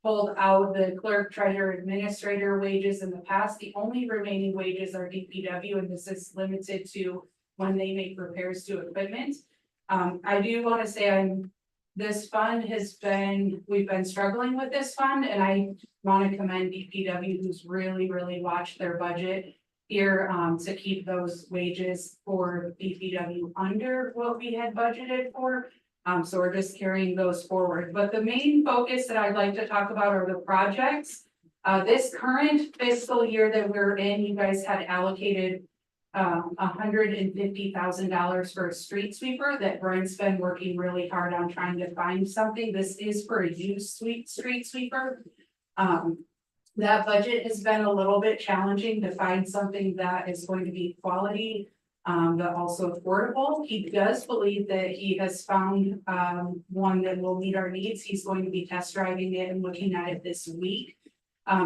pulled out the clerk, treasurer, administrator wages in the past. The only remaining wages are DPW, and this is limited to when they make repairs to equipment. I do want to say this fund we've been struggling with this fund, and I want to commend DPW, who's really watched their budget here to keep those wages for DPW under what we had budgeted for. So we're just carrying those forward. But the main focus that I'd like to talk about are the projects. This current fiscal year that we're in, you guys had allocated $150,000 for a street sweeper that Brent's been working really hard on trying to find something. This is for a used street sweeper. That budget has been a little bit challenging to find something that is going to be quality, but also affordable. He does believe that he has found one that will meet our needs. He's going to be test driving it and looking at it this week.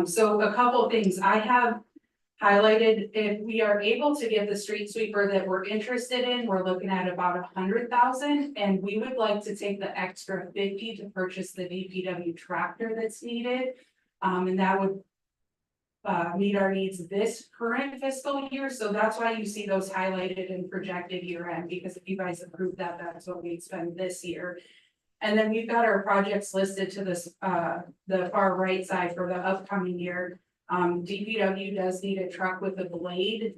So a couple of things I have highlighted. If we are able to get the street sweeper that we're interested in, we're looking at about 100,000, and we would like to take the extra 50 to purchase the DPW tractor that's needed. And that would meet our needs this current fiscal year. So that's why you see those highlighted and projected year end, because if you guys approve that, that's what we'd spend this year. And then we've got our projects listed to this the far right side for the upcoming year. DPW does need a truck with a blade.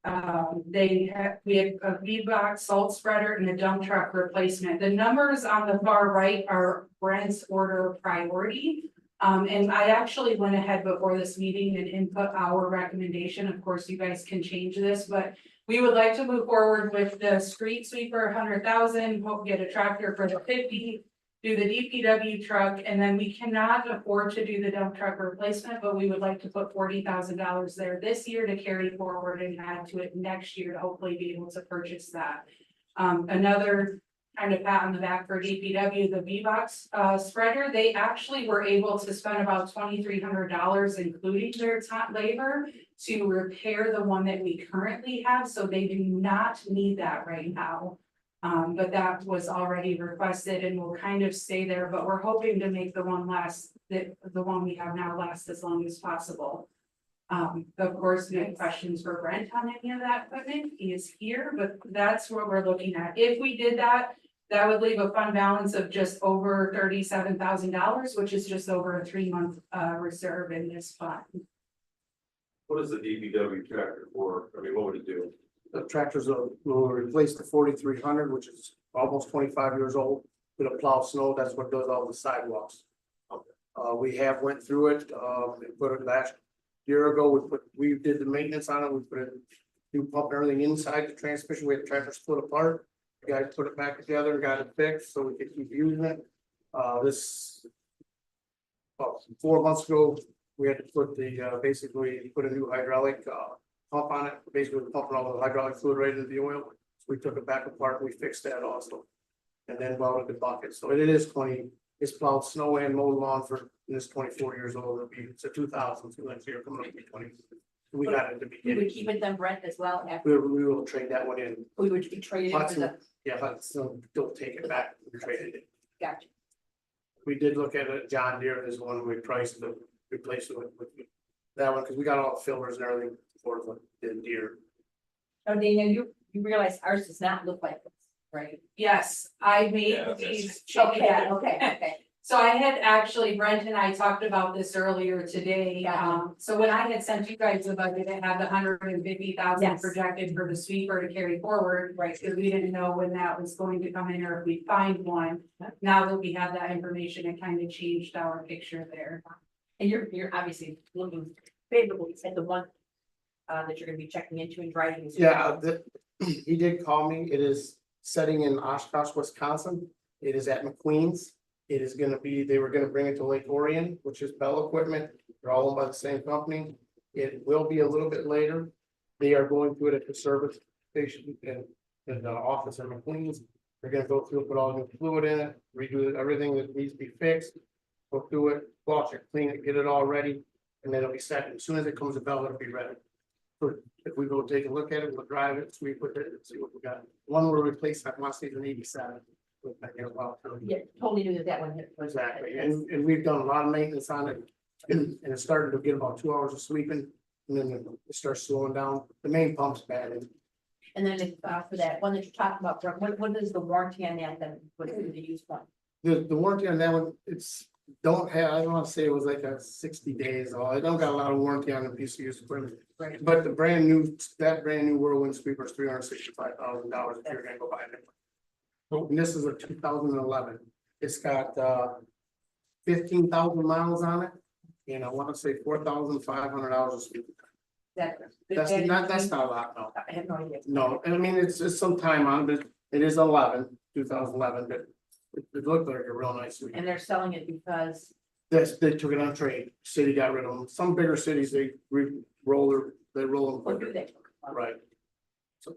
We have a V-box salt spreader and a dump truck replacement. The numbers on the far right are Brent's order priority. And I actually went ahead before this meeting and input our recommendation. Of course, you guys can change this, but we would like to move forward with the street sweeper, 100,000, hope get a tractor for the 50, do the DPW truck, and then we cannot afford to do the dump truck replacement, but we would like to put $40,000 there this year to carry forward and add to it next year to hopefully be able to purchase that. Another kind of pat on the back for DPW, the V-box spreader, they actually were able to spend about $2,300, including their labor, to repair the one that we currently have, so they do not need that right now. But that was already requested and will kind of stay there, but we're hoping to make the one we have now last as long as possible. Of course, we have questions for Brent on any of that equipment. He is here, but that's what we're looking at. If we did that, that would leave a fund balance of just over $37,000, which is just over a 3-month reserve in this fund. What is the DPW tractor for? I mean, what would it do? The tractors will replace the 4300, which is almost 25 years old. It'll plow snow. That's what does all the sidewalks. Okay. We have went through it. We put it last year ago. We did the maintenance on it. We put a new pump and everything inside the transmission. We had the tractor split apart. The guy put it back together, got it fixed so we could keep using it. This 4 months ago, we had to put basically put a new hydraulic pump on it. Basically, we're pumping all the hydraulic fluid right into the oil. So we took it back apart. We fixed that also, and then welded the bucket. So it is it's plowed snow and mowed lawn for this 24 years old. It's a 2000, so next year coming up to be 20. We got it to be. We would keep it then, Brent, as well. After We will trade that one in. we would trade it in for the. Yeah, but so don't take it back. We traded it. Gotcha. We did look at it. John Deere is one we priced to replace it with that one because we got all the fillers and everything for the Deere. Oh, Dana, you realize ours does not look like this, right? Yes, I made these. Okay. So I had actually, Brent and I talked about this earlier today. So when I had sent you guys the budget, it had the 150,000 Yes. projected for the sweeper to carry forward, right? Because we didn't know when that was going to come in or if we find one. Now that we have that information, it kind of changed our picture there. And you're obviously looking favorably at the one that you're gonna be checking into and driving. Yeah, he did call me. It is setting in Oshkosh, Wisconsin. It is at McQueen's. It is gonna be, they were gonna bring it to Lake Orion, which is Bell Equipment. They're all owned by the same company. It will be a little bit later. They are going through it at the service station in the office at McQueen's. They're gonna go through, put all the fluid in it, redo everything that needs to be fixed. Go through it, wash it, clean it, get it all ready, and then it'll be set. As soon as it comes to Bell, it'll be ready. So if we go take a look at it, we'll drive it, so we put it, and see what we got. One will replace, I want to say, an 87. Yeah, totally knew that one hit. Exactly, and we've done a lot of maintenance on it, and it started to get about 2 hours of sweeping, and then it starts slowing down, the main pump's bad. And then for that one that you're talking about, what is the warranty on that then, what is the use one? The warranty on that one, I don't wanna say it was like a 60 days, I don't got a lot of warranty on the piece of used equipment. Right. But that brand new whirlwind sweeper is $365,000 if you're gonna go buy it. And this is a 2011, it's got 15,000 miles on it, and I wanna say $4,500 of sweeping. That's not a lot, no. I have no idea. No, and I mean, it's some time on it, it is 2011, but it looked like a real nice sweeper. And they're selling it because, They took it on trade, city got rid of them, some bigger cities, they roll them what do quicker, they? right? So.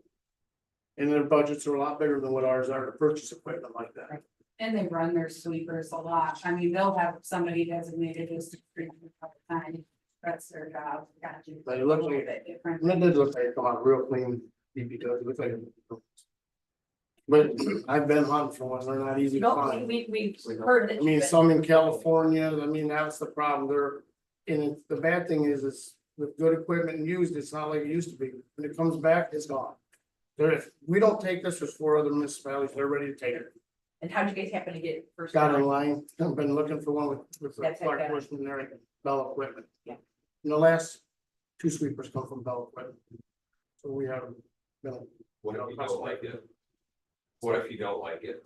And their budgets are a lot bigger than what ours are to purchase equipment like that. And they run their sweepers a lot. I mean, they'll have somebody designated just to treat them all the time. That's their job. Gotcha. But it looks A little like, bit different. and it did look like it come out real clean, DPW, it looked like. But I've been hunting for one, they're not easy to No, find. we've heard it. I mean, some in California, I mean, that's the problem, and the bad thing is with good equipment and used, it's not like it used to be, when it comes back, it's gone. If we don't take this, there's 4 other municipalities, they're ready to take it, And how'd you guys happen to get it first? got in line, I've been looking for one with the That's Clark okay. Bushman there, Bell Equipment. Yeah. And the last 2 sweepers come from Bell Equipment. So we have, What if you don't like it? What if you don't like it?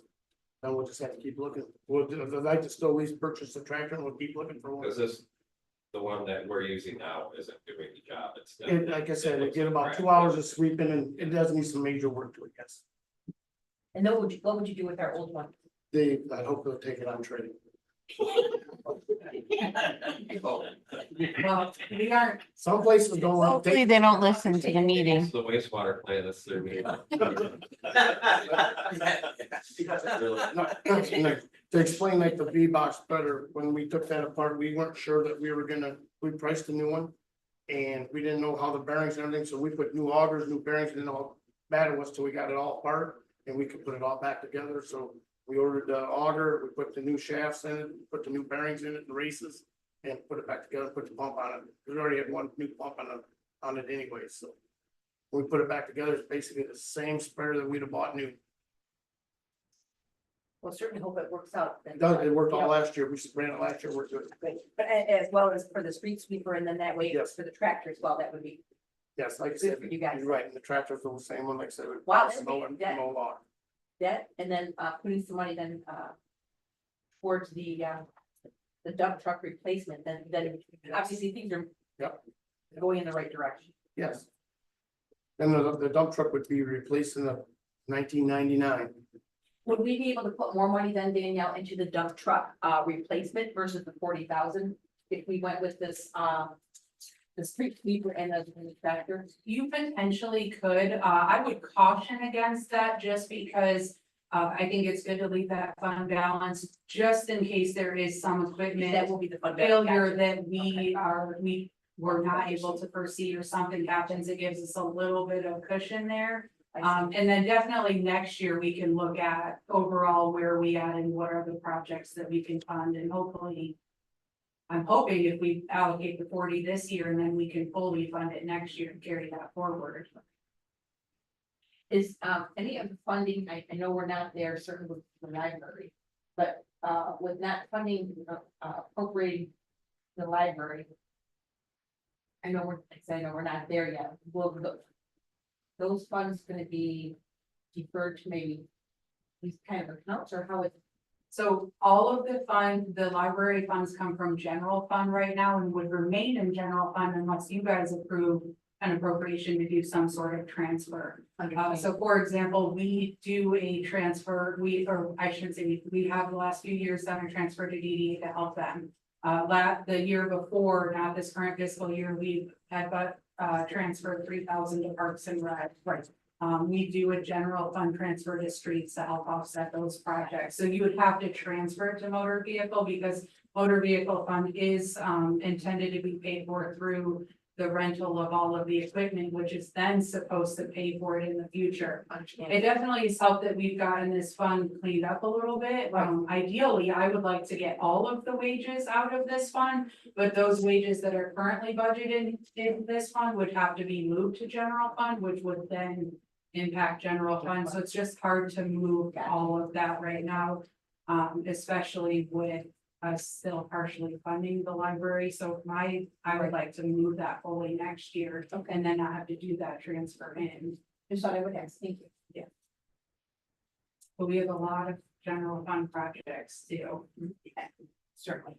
then we'll just have to keep looking, I'd like to still at least purchase the tractor, and we'll keep looking for one. Cause the one that we're using now isn't doing the job, it's. And like I said, it get about 2 hours of sweeping, and it does need some major work to it, yes. And then what would you do with our old one? I hope they'll take it on trade. Well, we aren't, Some places don't want to Hopefully take. they don't listen to the meeting. It's the wastewater plant that's their meeting. No, to explain like the V box better, when we took that apart, we weren't sure that we priced a new one. And we didn't know how the bearings and everything, so we put new augers, new bearings, didn't know how bad it was till we got it all apart. And we could put it all back together, so we ordered the auger, we put the new shafts in it, put the new bearings in it, the races. And put it back together, put the pump on it, we already had one new pump on it anyway, so. When we put it back together, it's basically the same sprayer that we'd have bought new. Well, certainly hope it works out. It worked all last year, we ran it last year, we're good. Great. But as well as for the street sweeper, and then that way Yes. for the tractor as well, that would be. Yes, like I Good said, for you guys. you're right, and the tractors are the same one, like I said. we Wow, bought snow and that- mow lawn. That, and then putting some money then towards the dump truck replacement, then obviously things are. Yep. Going in the right direction. Yes. And the dump truck would be replaced in the 1999. Would we be able to put more money then, Danielle, into the dump truck replacement versus the 40,000? If we went with this the street sweeper and the tractor? you potentially could, I would caution against that just because. I think it's good to leave that fund balance just in case there is some equipment That will be the fund. failure that we were not able to foresee or something happens, it gives us a little bit of cushion there. And then definitely next year, we can look at overall where we at and what are the projects that we can fund and hopefully. I'm hoping if we allocate the 40 this year and then we can fully fund it next year and carry that forward. Is any of the funding, I know we're not there certain with the library, but with not funding appropriating the library. I know we're not there yet. Will those funds gonna be deferred to maybe these kind of accounts, or how it? So all of the library funds come from general fund right now and would remain in general fund unless you guys approve an appropriation to do some sort of transfer. So for example, we do a transfer, or I should say, we have the last few years done a transfer to DDA to help them. The year before, not this current fiscal year, we had transferred 3,000 to Parks and Rec. Right. We do a general fund transfer to streets to help offset those projects. So you would have to transfer it to motor vehicle because motor vehicle fund is intended to be paid for through the rental of all of the equipment, which is then supposed to pay for it in the future. It definitely has helped that we've gotten this fund cleaned up a little bit. Ideally, I would like to get all of the wages out of this fund, but those wages that are currently budgeted in this fund would have to be moved to general fund, which would then impact general fund. So it's just hard to move all of that right now, especially with us still partially funding the library. So I would like to move that fully next year, and then not have to do that transfer in. Just thought I would ask, thank you. But we have a lot of general fund projects too. Certainly.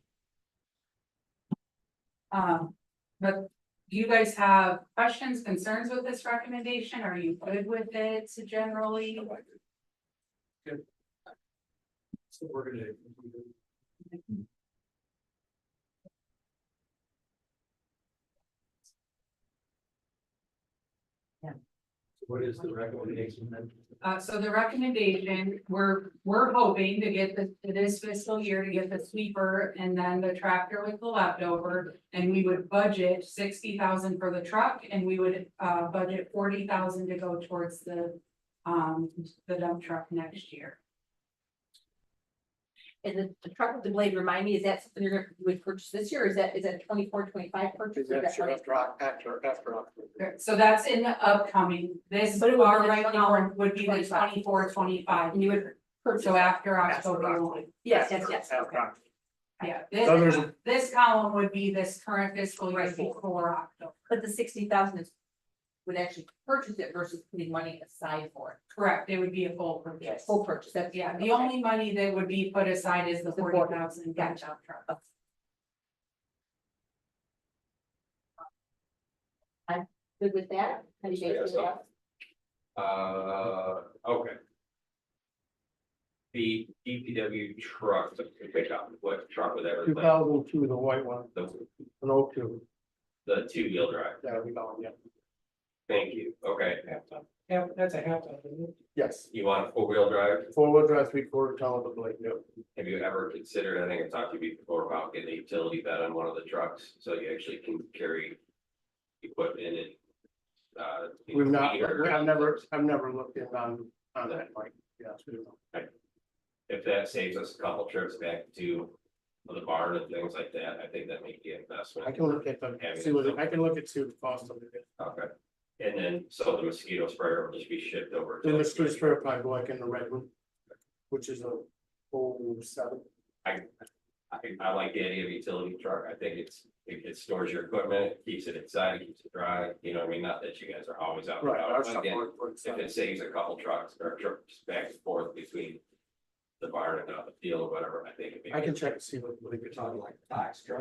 But do you guys have questions, concerns with this recommendation? Are you good with it generally? So we're gonna. What is the recommendation then? So the recommendation, we're hoping to get this fiscal year to get the sweeper and then the tractor with the leftover. And we would budget 60,000 for the truck, and we would budget 40,000 to go towards the dump truck next year. And the truck with the blade, remind me, is that something you're gonna, would purchase this year, or is that 24-25 purchase? Is or that sure that- after? So that's in the upcoming, this But it would bar be the right now would be the 25. 24-25. And you would purchase. So after After October one. Yes, After. Yeah, So there's this column would be this current fiscal year Right. before October. But the 60,000 is, would actually purchase it versus putting money aside for it. Correct, it would be a full purchase. Full purchase, that's. Yeah, the okay. only money that would be put aside is the The 40,000 Gotcha. dump truck. Good with that? How do you guys feel about it? Okay. The DPW truck to pick up, what truck would that? 2002, the white one, The an 02, the two-wheel drive, yeah, we got, yeah, thank you, okay. yeah, that's a half ton, isn't it? Yes, You want a four-wheel drive? 4-wheel drive, 3/4 ton with the blade, yeah. Have you ever considered, I think I talked to you before about getting a utility bed on one of the trucks, so you actually can carry equipment and We've not, meter. I've never looked in on that, like, yes, we don't. If that saves us a couple trips back to the barn and things like that, I think that may be an investment. I can look at the, see what, I can look at, see what the cost of it is. Okay, and then, so the mosquito sprayer will just be shipped over. to- Then the screw spare probably go like in the red one, which is a 07. I like the idea of a utility truck, I think it stores your equipment, it keeps it inside, it keeps it dry, you know what I mean, not that you guys are always out. and Right, about, our but stuff again, works for if itself. it saves a couple trucks or trips back and forth between the barn and out the field or whatever, I think it'd be. I can check and see what we could talk like.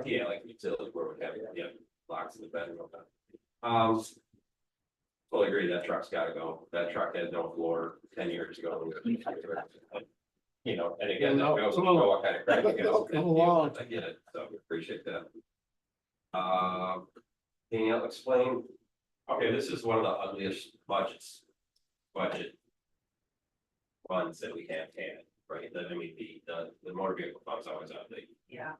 Yeah, like utility where we have, yeah, locks in the bedroom. Fully agree, that truck's gotta go, that truck had no floor 10 years ago. You know, and again, that goes to show what kind of crap you guys. I get it, so appreciate that. Danielle, explain, okay, this is one of the ugliest budget funds that we have had, right? I mean, the motor vehicle fund's always out there. Yeah.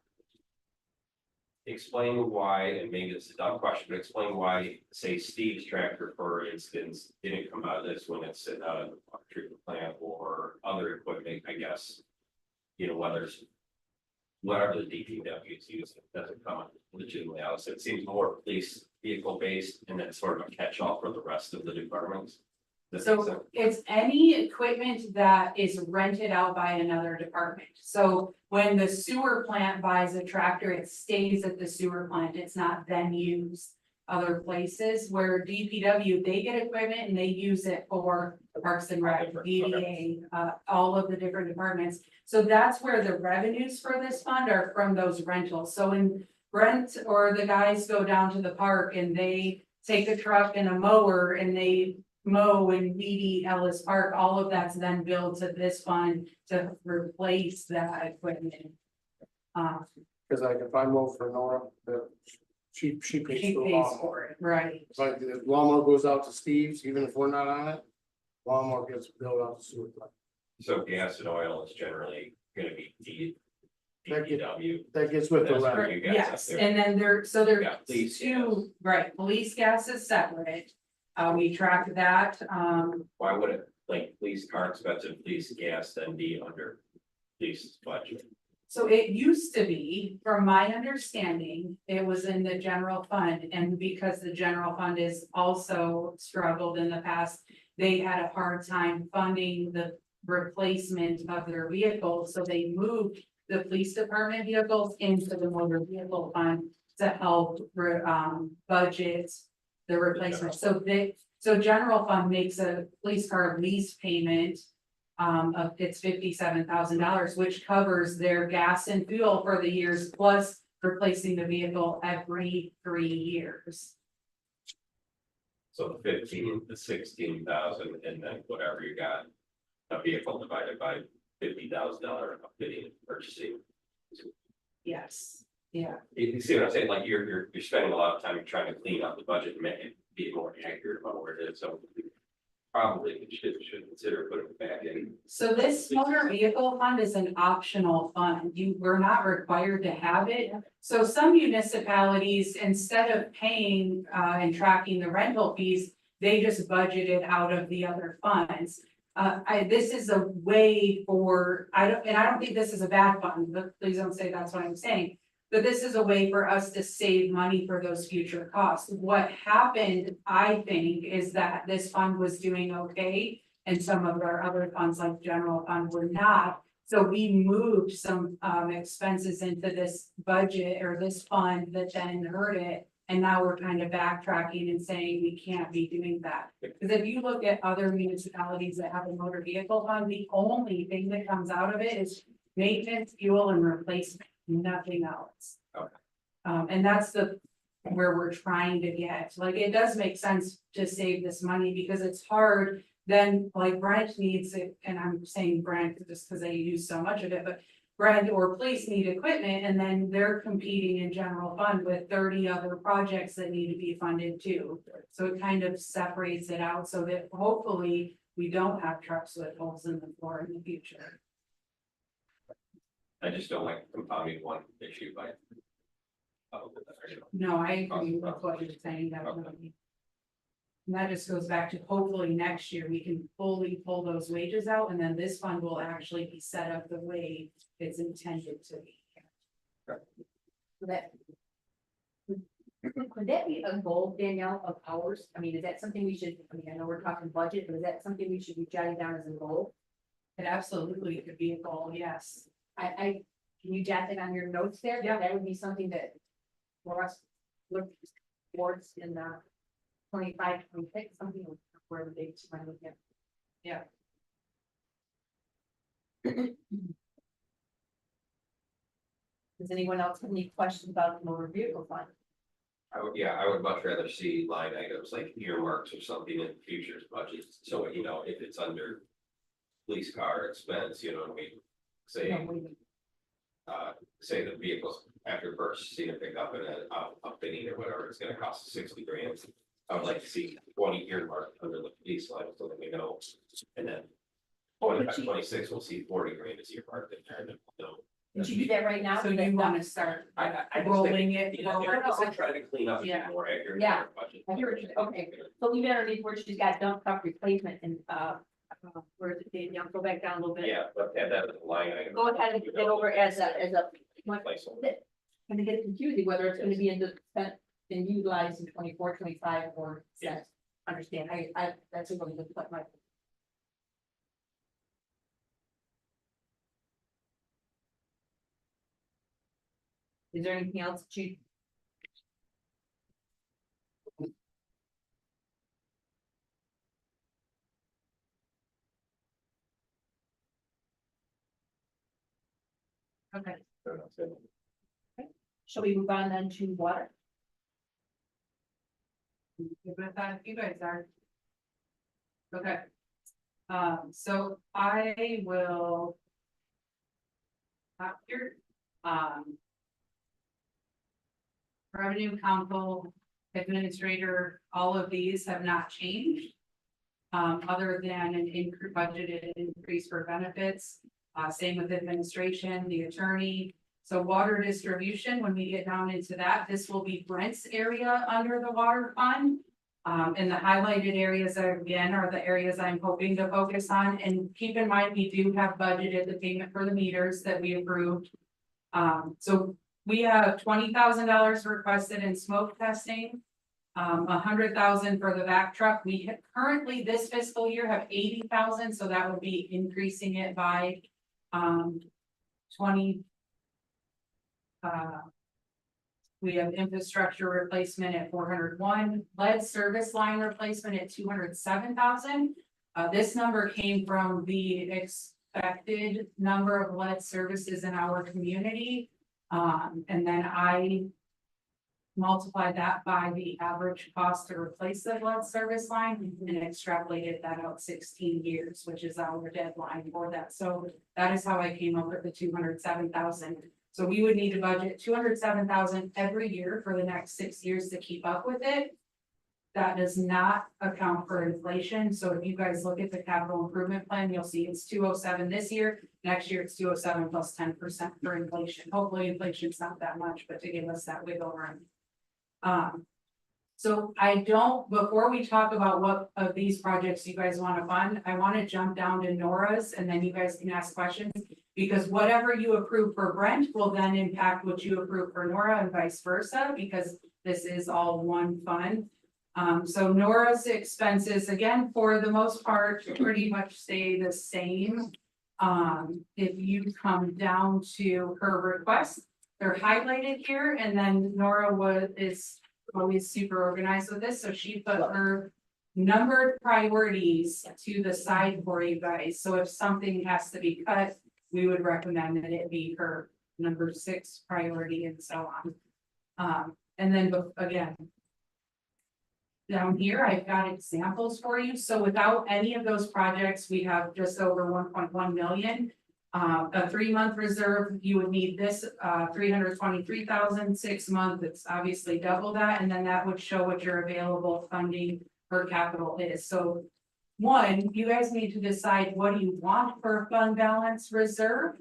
Explain why, and maybe it's a dumb question, but explain why, say, Steve's tractor, for instance, didn't come out of this when it's sitting out of the water treatment plant or other equipment, I guess. You know, whether it's whatever the DPW is using, doesn't come legitimately out, so it seems more police vehicle based, and then sort of a catch-all for the rest of the departments. Does that make sense? So it's any equipment that is rented out by another department. So when the sewer plant buys a tractor, it stays at the sewer plant. It's not then used other places. Where DPW, they get equipment and they use it for Parks and Rec, DDA, all of the different departments. So that's where the revenues for this fund are from those rentals. So when Brent or the guys go down to the park and they take a truck and a mower and they mow and weedy Ellis Park, all of that's then billed to this fund to replace that equipment. Cause like if I mow for Nora, she pays She for the pays lawnmower. for it, right? Like the lawnmower goes out to Steve's, even if we're not on it, lawnmower gets billed out to sewer plant. So gas and oil is generally gonna be DPW. That gets with the That's rest. where you guys Yes, up there. and then so Yeah, there's police two, right, police gas is separate. We track that, Why would it, like, police car expensive, police gas then be under police budget? so it used to be, from my understanding, it was in the general fund, and because the general fund is also struggled in the past. They had a hard time funding the replacement of their vehicles, so they moved the police department vehicles into the motor vehicle fund. To help, budget the replacement, so general fund makes a police car lease payment. Of it's $57,000, which covers their gas and fuel for the years, plus replacing the vehicle every 3 years. So the 15, the 16,000, and then whatever you got, a vehicle divided by $50,000 bidding and purchasing. Yes, yeah, You see what I'm saying, like you're spending a lot of time trying to clean up the budget and make it be more accurate about where it is, so. Probably should consider putting it back in. so this motor vehicle fund is an optional fund, we're not required to have it. So some municipalities, instead of paying, and tracking the rental fees, they just budget it out of the other funds. This is a way for, I don't think this is a bad fund, but please don't say that's what I'm saying. But this is a way for us to save money for those future costs. What happened, I think, is that this fund was doing okay. And some of our other funds like general fund were not. So we moved some expenses into this budget or this fund that then hurt it. And now we're kind of backtracking and saying we can't be doing that. Because if you look at other municipalities that have a motor vehicle fund, the only thing that comes out of it is maintenance, fuel, and replacement, nothing else. Okay. And that's where we're trying to get, like, it does make sense to save this money because it's hard. Then, like, Brent needs it, and I'm saying Brent just because they use so much of it, but Brent or police need equipment, and then they're competing in general fund with 30 other projects that need to be funded too. So it kind of separates it out so that hopefully we don't have trucks with holes in the floor in the future. I just don't like compounding one issue by. No, I agree with what you're saying, definitely. And that just goes back to hopefully next year we can fully pull those wages out, and then this fund will actually be set up the way it's intended to be. So that. Could that be a goal, Danielle, of ours? I mean, is that something we should, I mean, I know we're talking budget, but is that something we should be jotting down as a goal? It absolutely could be a goal, yes. I, can you jot that on your notes there? Yeah. That would be something that for us, look towards in the 25, 26, something where the dates might look at. Yeah. Does anyone else have any questions about the motor vehicle fund? I would much rather see line items like earmarks or something in future's budget, so you know, if it's under. Police car expense, you know what I mean, say. Say the vehicles after purchasing a pickup and then upfitting or whatever, it's gonna cost 60 grand. I would like to see 20 earmarked under the police line so that we know, and then. 25, 26, we'll see 40 grand is earmarked in there, and then we'll know. Did you do that right now? So you want to start I just rolling think, it you know, forward? I'm trying to clean up and Yeah. be more accurate. Yeah. in our budget. I hear what you're, okay, so leave it underneath where she's got dump truck replacement and, where is it, Danielle, go back down a little bit. Yeah, but add that as a line item. Go ahead and put it over as a, Placeholder. kind of get confusing whether it's gonna be spent and utilized in 24, 25, or Yes. understand, I, that's a really good point, Mike. Is there anything else that you? Okay. Shall we move on then to water? Good with that, if you guys are. Okay. So I will. Here, Revenue council, administrator, all of these have not changed. Other than an budgeted increase for benefits, same with administration, the attorney, So water distribution, when we get down into that, this will be Brent's area under the water fund. And the highlighted areas are, again, are the areas I'm hoping to focus on, and keep in mind, we do have budgeted the payment for the meters that we approved. So we have $20,000 requested in smoke testing. 100,000 for the back truck. We have currently this fiscal year have 80,000, so that would be increasing it by 20. We have infrastructure replacement at 401, lead service line replacement at 207,000. This number came from the expected number of lead services in our community. And then I multiplied that by the average cost to replace the lead service line and extrapolated that out 16 years, which is our deadline for that. So that is how I came up with the 207,000. So we would need to budget 207,000 every year for the next 6 years to keep up with it. That does not account for inflation. So if you guys look at the capital improvement plan, you'll see it's 207 this year. Next year it's 207 plus 10% for inflation. Hopefully inflation's not that much, but to give us that wiggle room. So I don't, before we talk about what of these projects you guys want to fund, I want to jump down to Nora's and then you guys can ask questions. Because whatever you approve for Brent will then impact what you approve for Nora and vice versa, because this is all one fund. So Nora's expenses, again, for the most part, pretty much stay the same. If you come down to her request, they're highlighted here, and then Nora is always super organized with this, so she put her numbered priorities to the side for you guys. So if something has to be cut, we would recommend that it be her number 6 priority and so on. And then again, down here, I've got examples for you. So without any of those projects, we have just over 1.1 million. A 3-month reserve, you would need this 323,000. 6 month, it's obviously double that, and then that would show what your available funding for capital is. So 1, you guys need to decide what do you want for fund balance reserve,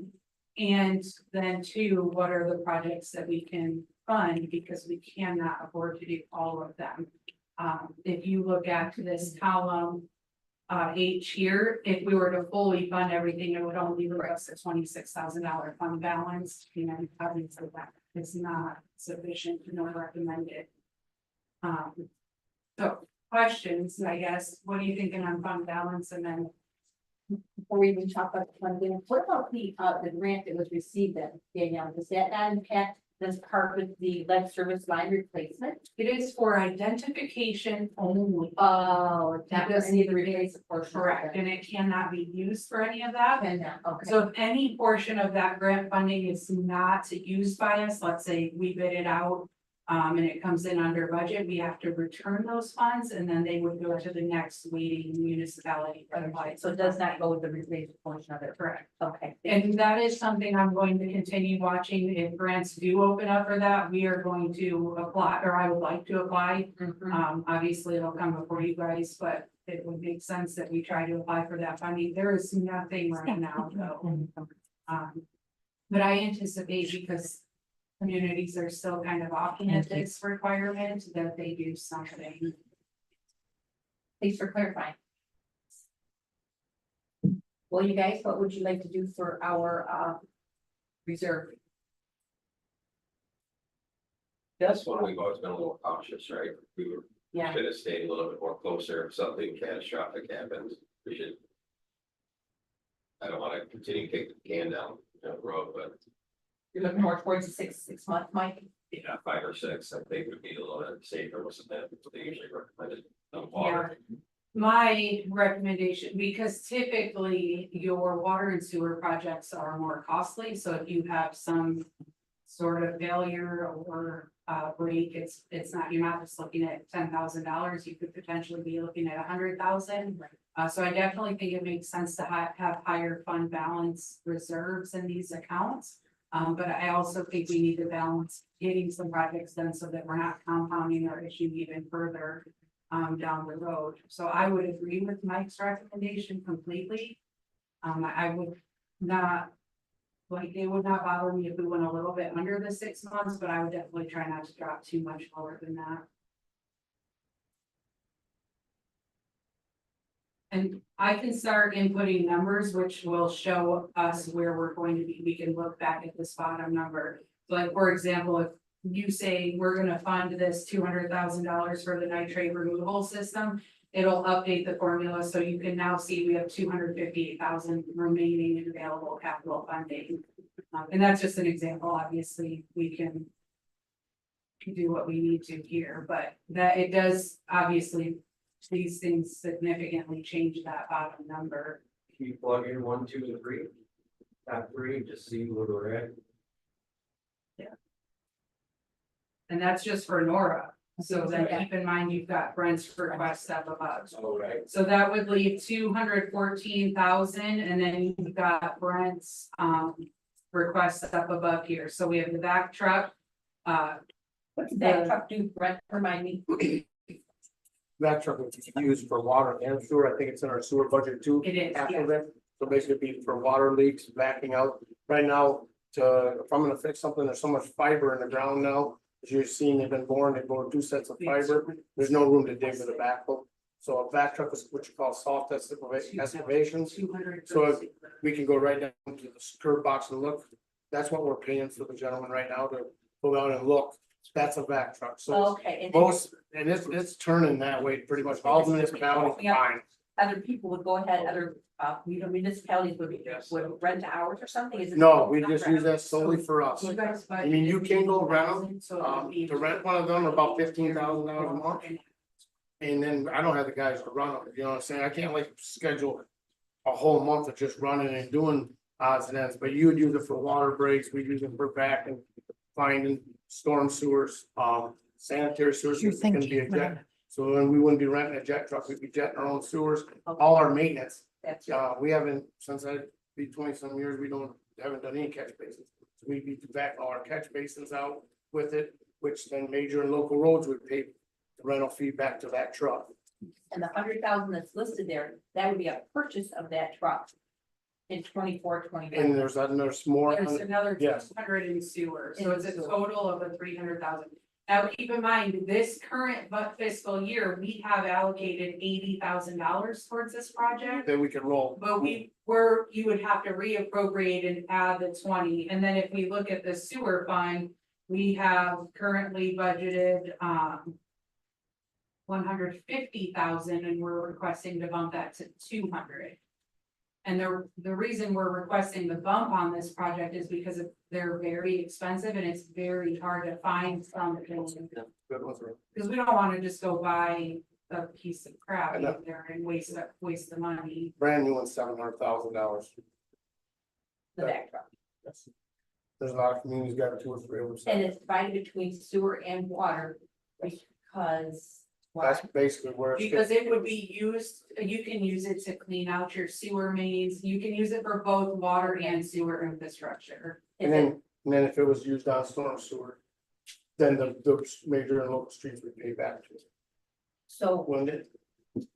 and then 2, what are the projects that we can fund, because we cannot afford to do all of them. If you look at this column H here, if we were to fully fund everything, it would only leave us a $26,000 fund balance. You know, obviously that is not sufficient, nor recommended. So questions, I guess. What are you thinking on fund balance? And then Before we even talk about funding, what about the grant that was received then, Danielle, does that not impact this part with the lead service line replacement? it is for identification only. Oh, that Because doesn't even replace the portion. Correct, and it cannot be used for any of that. And okay. So if any portion of that grant funding is not used by us, let's say we bid it out. And it comes in under budget, we have to return those funds and then they would go to the next waiting municipality for the budget. So it does not go with the replacement portion of it. Correct. Okay. And that is something I'm going to continue watching. If grants do open up for that, we are going to apply, or I would like to apply. Mhm. Obviously it'll come before you guys, but it would make sense that we try to apply for that funding. There is nothing right now though. But I anticipate, because communities are still kind of opting at this requirement, that they do something. Thanks for clarifying. Well, you guys, what would you like to do for our reserve? That's one we've always been a little cautious, right? We were Yeah. should have stayed a little bit more closer if something catastrophic happens. We should. I don't want to continue to kick the can down the road, but You're looking more towards the six month, Mike? yeah, 5 or 6, I think would be a little bit safer, wasn't that what they usually recommended? Water. My recommendation, because typically your water and sewer projects are more costly, so if you have some sort of failure or break, it's not, you're not just looking at $10,000, you could potentially be looking at 100,000. So I definitely think it makes sense to have higher fund balance reserves in these accounts. But I also think we need to balance getting some projects done so that we're not compounding our issue even further down the road. So I would agree with Mike's recommendation completely. I would not Like, it would not bother me if we went a little bit under the 6 months, but I would definitely try not to drop too much lower than that. And I can start inputting numbers, which will show us where we're going to be. We can look back at this bottom number. Like, for example, if you say we're gonna fund this $200,000 for the nitrate removal system, it'll update the formula, so you can now see we have 258,000 remaining in available capital funding. And that's just an example. Obviously, we can do what we need to here, but that it does, obviously, these things significantly change that bottom number. Can you plug in 1, 2, and 3? Top 3, just see where we're at. And that's just for Nora. So then keep in mind, you've got Brent's request up above. All right. So that would leave 214,000, and then you've got Brent's request up above here. So we have the back truck. What's that truck do, Brent, remind me? That truck is used for water and sewer. I think it's in our sewer budget too. It is, Half yeah. of it. So basically be for water leaks, backing out. Right now, if I'm gonna fix something, there's so much fiber in the ground now. As you've seen, they've been born, they bore 2 sets of fiber. There's no room to dig with a backhoe. So a back truck is what you call soft excavations. 200. So if we can go right down to the curb box and look. That's what we're paying for the gentleman right now to go out and look. That's a back truck. So Okay, and then most, and it's turning that way pretty much. All the municipalities combined. other people would go ahead, other, municipalities would Yes. rent hours or something, is it? No, we just use that solely for us. You guys I mean, you can go rent them. budgeted 2,000, so it would be To rent one of them, about $15,000 a month. And then I don't have the guys to run them, you know what I'm saying? I can't like schedule a whole month of just running and doing odds and ends, but you would use it for water breaks, we use it for back and finding storm sewers, sanitary sewers. You're It's gonna be a jet. So then we wouldn't be renting a jet truck, we'd be jetting our own sewers, all our maintenance. That's We haven't, since I be 20-some years, haven't done any catch basins. So we'd be back all our catch basins out with it, which then major and local roads would pay the rental fee back to that truck. And the 100,000 that's listed there, that would be a purchase of that truck. In 24, 25. And there's more. There's another Yes. 200 in sewer, so In it's a sewer. total of a 300,000. Now, keep in mind, this current fiscal year, we have allocated $80,000 towards this project. That we can roll. But you would have to reappropriate and add the 20, and then if we look at the sewer fund, we have currently budgeted, 150,000, and we're requesting to bump that to 200. And the reason we're requesting the bump on this project is because they're very expensive and it's very hard to find something. Good ones, right? Because we don't wanna just go buy a piece of crap I know. out there and waste the money. Brand new one, $700,000. The back truck. There's a lot of communities got 2 or 3 of them. And it's divided between sewer and water because. why? That's basically where it's. Because it would be used, you can use it to clean out your sewer mains, you can use it for both water and sewer infrastructure. Is And it- then if it was used on storm sewer, then the major and local streets would pay back to it, So, wouldn't it?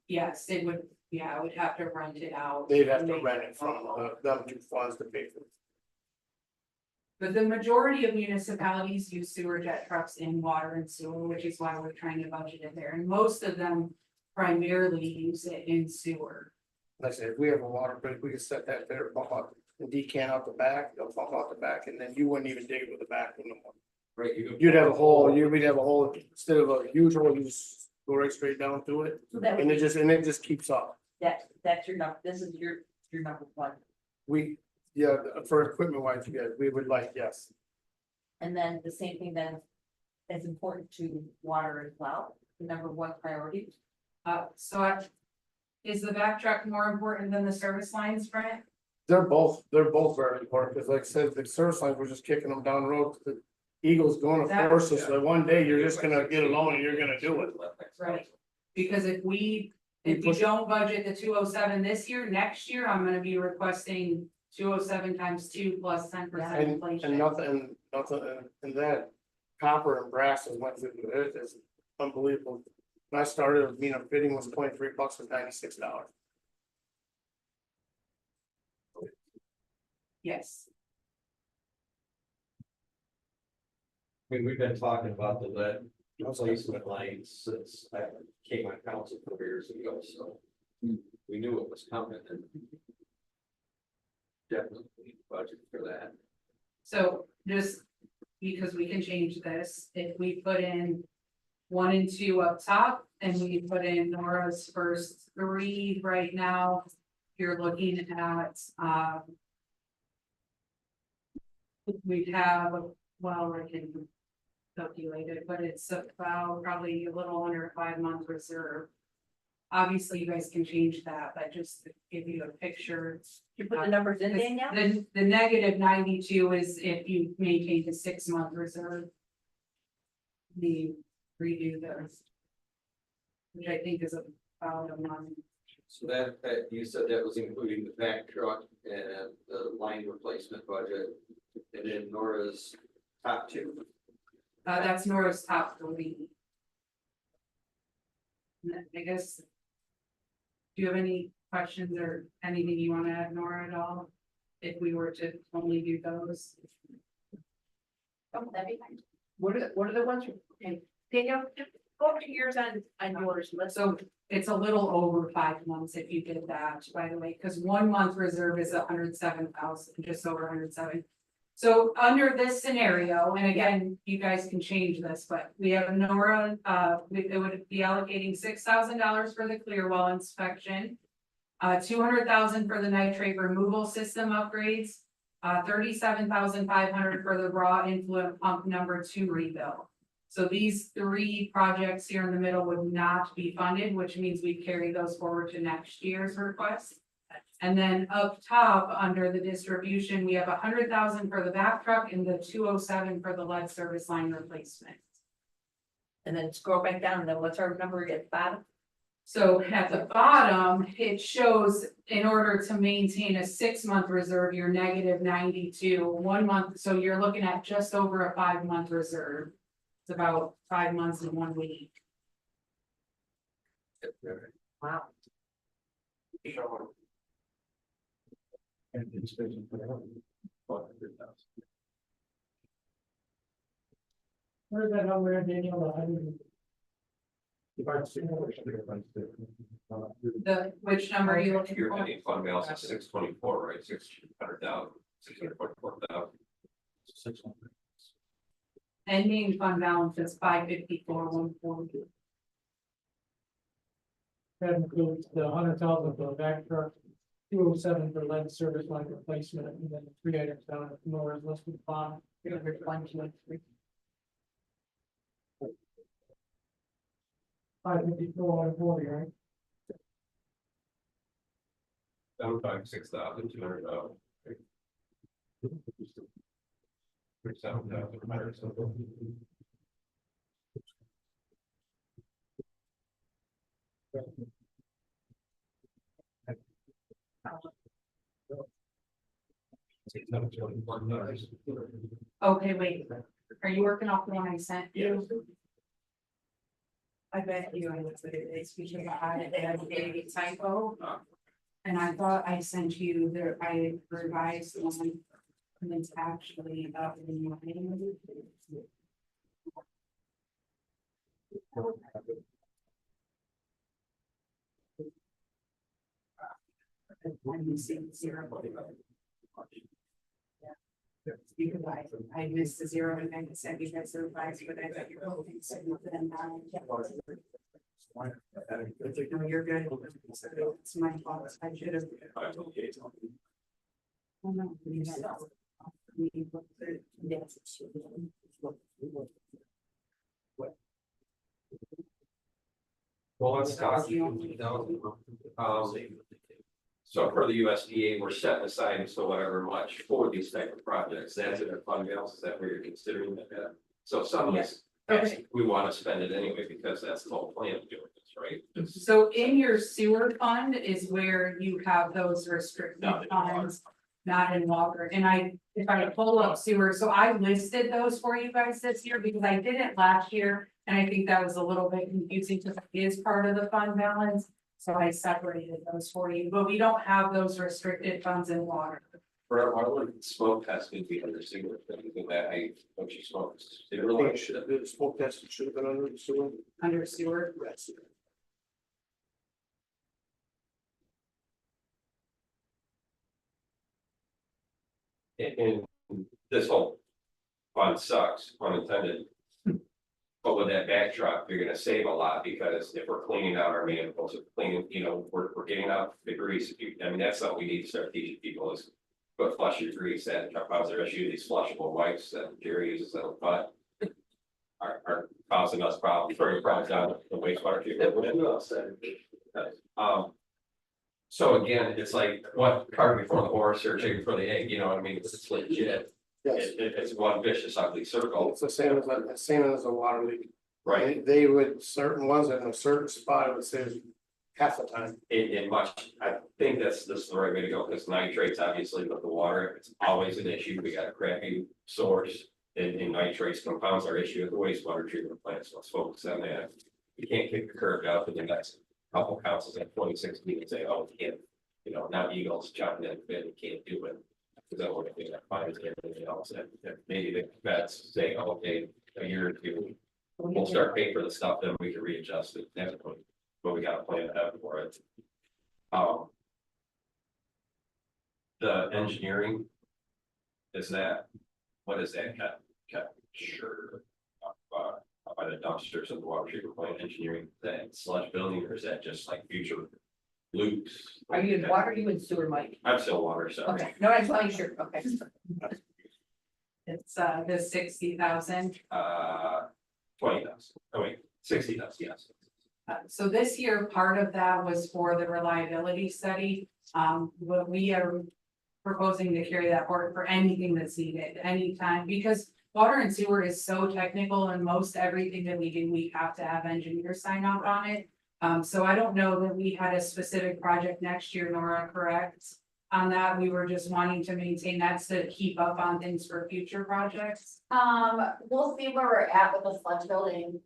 Yes, it would, I would have to rent it out. They'd have to rent it from them 2 funds to pay for it. But the majority of municipalities use sewer jet trucks in water and sewer, which is why we're trying to budget it there, and most of them primarily use it in sewer. Like I said, if we have a water break, we could set that there, pump out, and decant out the back, they'll pump out the back, and then you wouldn't even dig it with the back no more. Right, You'd have a hole, we'd have a hole, instead of a huge hole, you just go right straight down through it, so that would and be, it just keeps up. that's your number, this is your number one. Yeah, for equipment wise, yeah, we would like, yes. And then the same thing then is important to water as well, the number one priority. Is the back truck more important than the service lines, Brent? They're both very important, because like I said, the service lines, we're just kicking them down the road. The Eagle's going to force us, that one day you're just gonna get alone and you're gonna do it. Right. Because if we push it. don't budget the 207 this year, next year, I'm gonna be requesting 207 times 2 plus 10% And inflation. nothing, and that copper and brass is went through, it is unbelievable. When I started, a fitting was $23 was $96. Yes. I mean, we've been talking about the lead replacement lines since I came on council 4 years ago, so. We knew it was coming and. Definitely budget for that. So just because we can change this, if we put in 1 and 2 up top and we put in Nora's first 3 right now, you're looking at, we'd have, well, I can calculate it, but it's about probably a little under a 5-month reserve. Obviously, you guys can change that, but just to give you a picture. You put the numbers in, Danielle? The negative 92 is if you maintain the 6-month reserve. The redo those. Which I think is about a month. So that you said that was including the back truck and the line replacement budget, and then Nora's top 2. That's Nora's top 3. I guess. Do you have any questions or anything you want to add, Nora, at all? If we were to only do those? Oh, that'd be fine. What are the ones, okay, Danielle, go over to yours on yours, So it's a little over 5 months if you did that, by the way, because 1 month reserve is 107,000, just over 107. So under this scenario, and again, you guys can change this, but we have Nora, it would be allocating $6,000 for the clear well inspection. 200,000 for the nitrate removal system upgrades, 37,500 for the raw influent pump number 2 rebuild. So these 3 projects here in the middle would not be funded, which means we carry those forward to next year's request. And then up top, under the distribution, we have 100,000 for the back truck and the 207 for the lead service line replacement. and then scroll back down, and then what's our number at the bottom? So at the bottom, it shows in order to maintain a 6-month reserve, you're negative 92, 1 month, so you're looking at just over a 5-month reserve. It's about 5 months and 1 week. Wow. And it's been for 100,000. Where's that number, Daniel? Which number are you looking Your for? ending fund balance is 624, right? 600,000, 644,000. Ending fund balance is 554,140. That includes the 100,000 for the back truck, 207 for lead service line replacement, and then the 3 items down at Nora's listed at the bottom. 1, 2, and 3. 554 and 40, right? 756,200. 37,000. Okay, wait, are you working off the one I sent you? I bet you it's because I had a typo. And I thought I sent you I revised one. And it's actually about the new name. I'm missing 0. Because I missed the 0 and then said you guys revised, but I thought you were hoping to then no, you're good. It's my fault. I should have. Oh, no. Well, let's talk. So for the USDA, we're setting aside so whatever much for these type of projects, that's in our fund balance, is that where you're considering that? So some of this, Okay. we want to spend it anyway, because that's the whole plan of doing this, right? So in your sewer fund is where you have those restricted funds, not in water. And if I pull up sewer, so I listed those for you guys this year because I did it last year. And I think that was a little bit confusing because it is part of the fund balance. So I separated those for you, but we don't have those restricted funds in water. why would smoke testing be under sewer, anything that I, when she smokes? Did it I think really? it should have been, the smoke test should have been under the sewer. under sewer. Yes. And this whole fund sucks, unintended. But with that back truck, you're gonna save a lot, because if we're cleaning out our manholes, if cleaning, we're getting out the grease. I mean, that's something we need to start teaching people is. Go flush your grease, that truck houses issue, these flushable wipes that Jerry uses, that but. Are causing us problems, further problems down the wastewater treatment. So again, it's like, what cart before the horse or chicken before the egg, you know what I mean, it's legit. Yes, It's one vicious ugly circle, it's the same as a water leak. right? They would, certain ones in a certain spot, it would say half the time. In much, I think this is the right way to go, because nitrates, obviously, with the water, it's always an issue, we got a crappy source. And nitrates compounds our issue at the wastewater treatment plant, so let's focus on that. You can't kick the curve out for the next couple councils in 2016 and say, oh, we can't, now Eagles jumping in, you can't do it. Because that would be that fine as everything else, and maybe the vets say, oh, okay, a year or two, we'll start paying for the stuff, then we can readjust it, that's what, but we got a plan ahead for it. The engineering. Is that, what is that, sure, by the dumpsters of the water treatment plant engineering, that sludge building, or is that just like future loops? Are you in water, or you in sewer, Mike? I'm still water, sorry. Okay, no, I just want to make sure, okay. It's the 60,000. 20,000, oh wait, 60,000, yes. So this year, part of that was for the reliability study. But we are proposing to carry that forward for anything that's needed, anytime, because water and sewer is so technical, and most everything that we do, we have to have engineers sign off on it. So I don't know that we had a specific project next year, Nora, correct? On that, we were just wanting to maintain that to keep up on things for future projects. We'll see where we're at with the sludge building,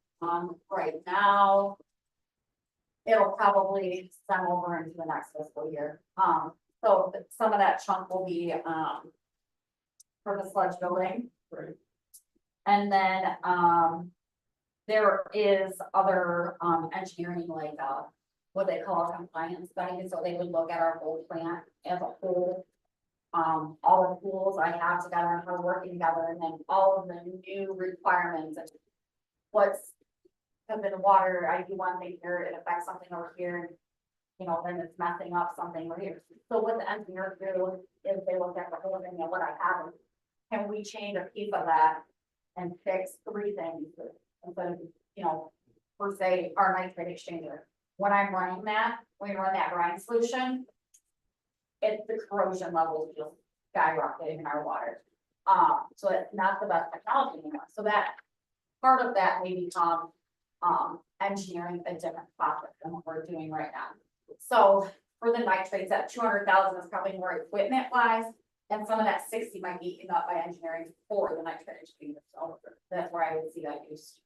right now. It'll probably stem over into the next fiscal year, so some of that chunk will be, for the sludge building. Right. And then, there is other, engineering, like, what they call a compliance study, so they would look at our whole plant as a whole. All the pools I have together, and we're working together, and then all of the new requirements and what's. Cause in water, I do one thing here, it affects something over here, and then it's messing up something over here. So what the engineers do is they look at the whole thing and what I have, can we change a piece of that and fix 3 things? And so, per se, our nitrate exchanger, when I'm running that, when we run that brine solution, the corrosion levels just skyrocketing in our water. So it's not the best technology anymore, so that part of that may become engineering a different project than what we're doing right now. So for the nitrates, that 200,000 is probably more equipment wise, and some of that 60 might be eaten up by engineering for the nitrate exchanger. So that's where I would see that used.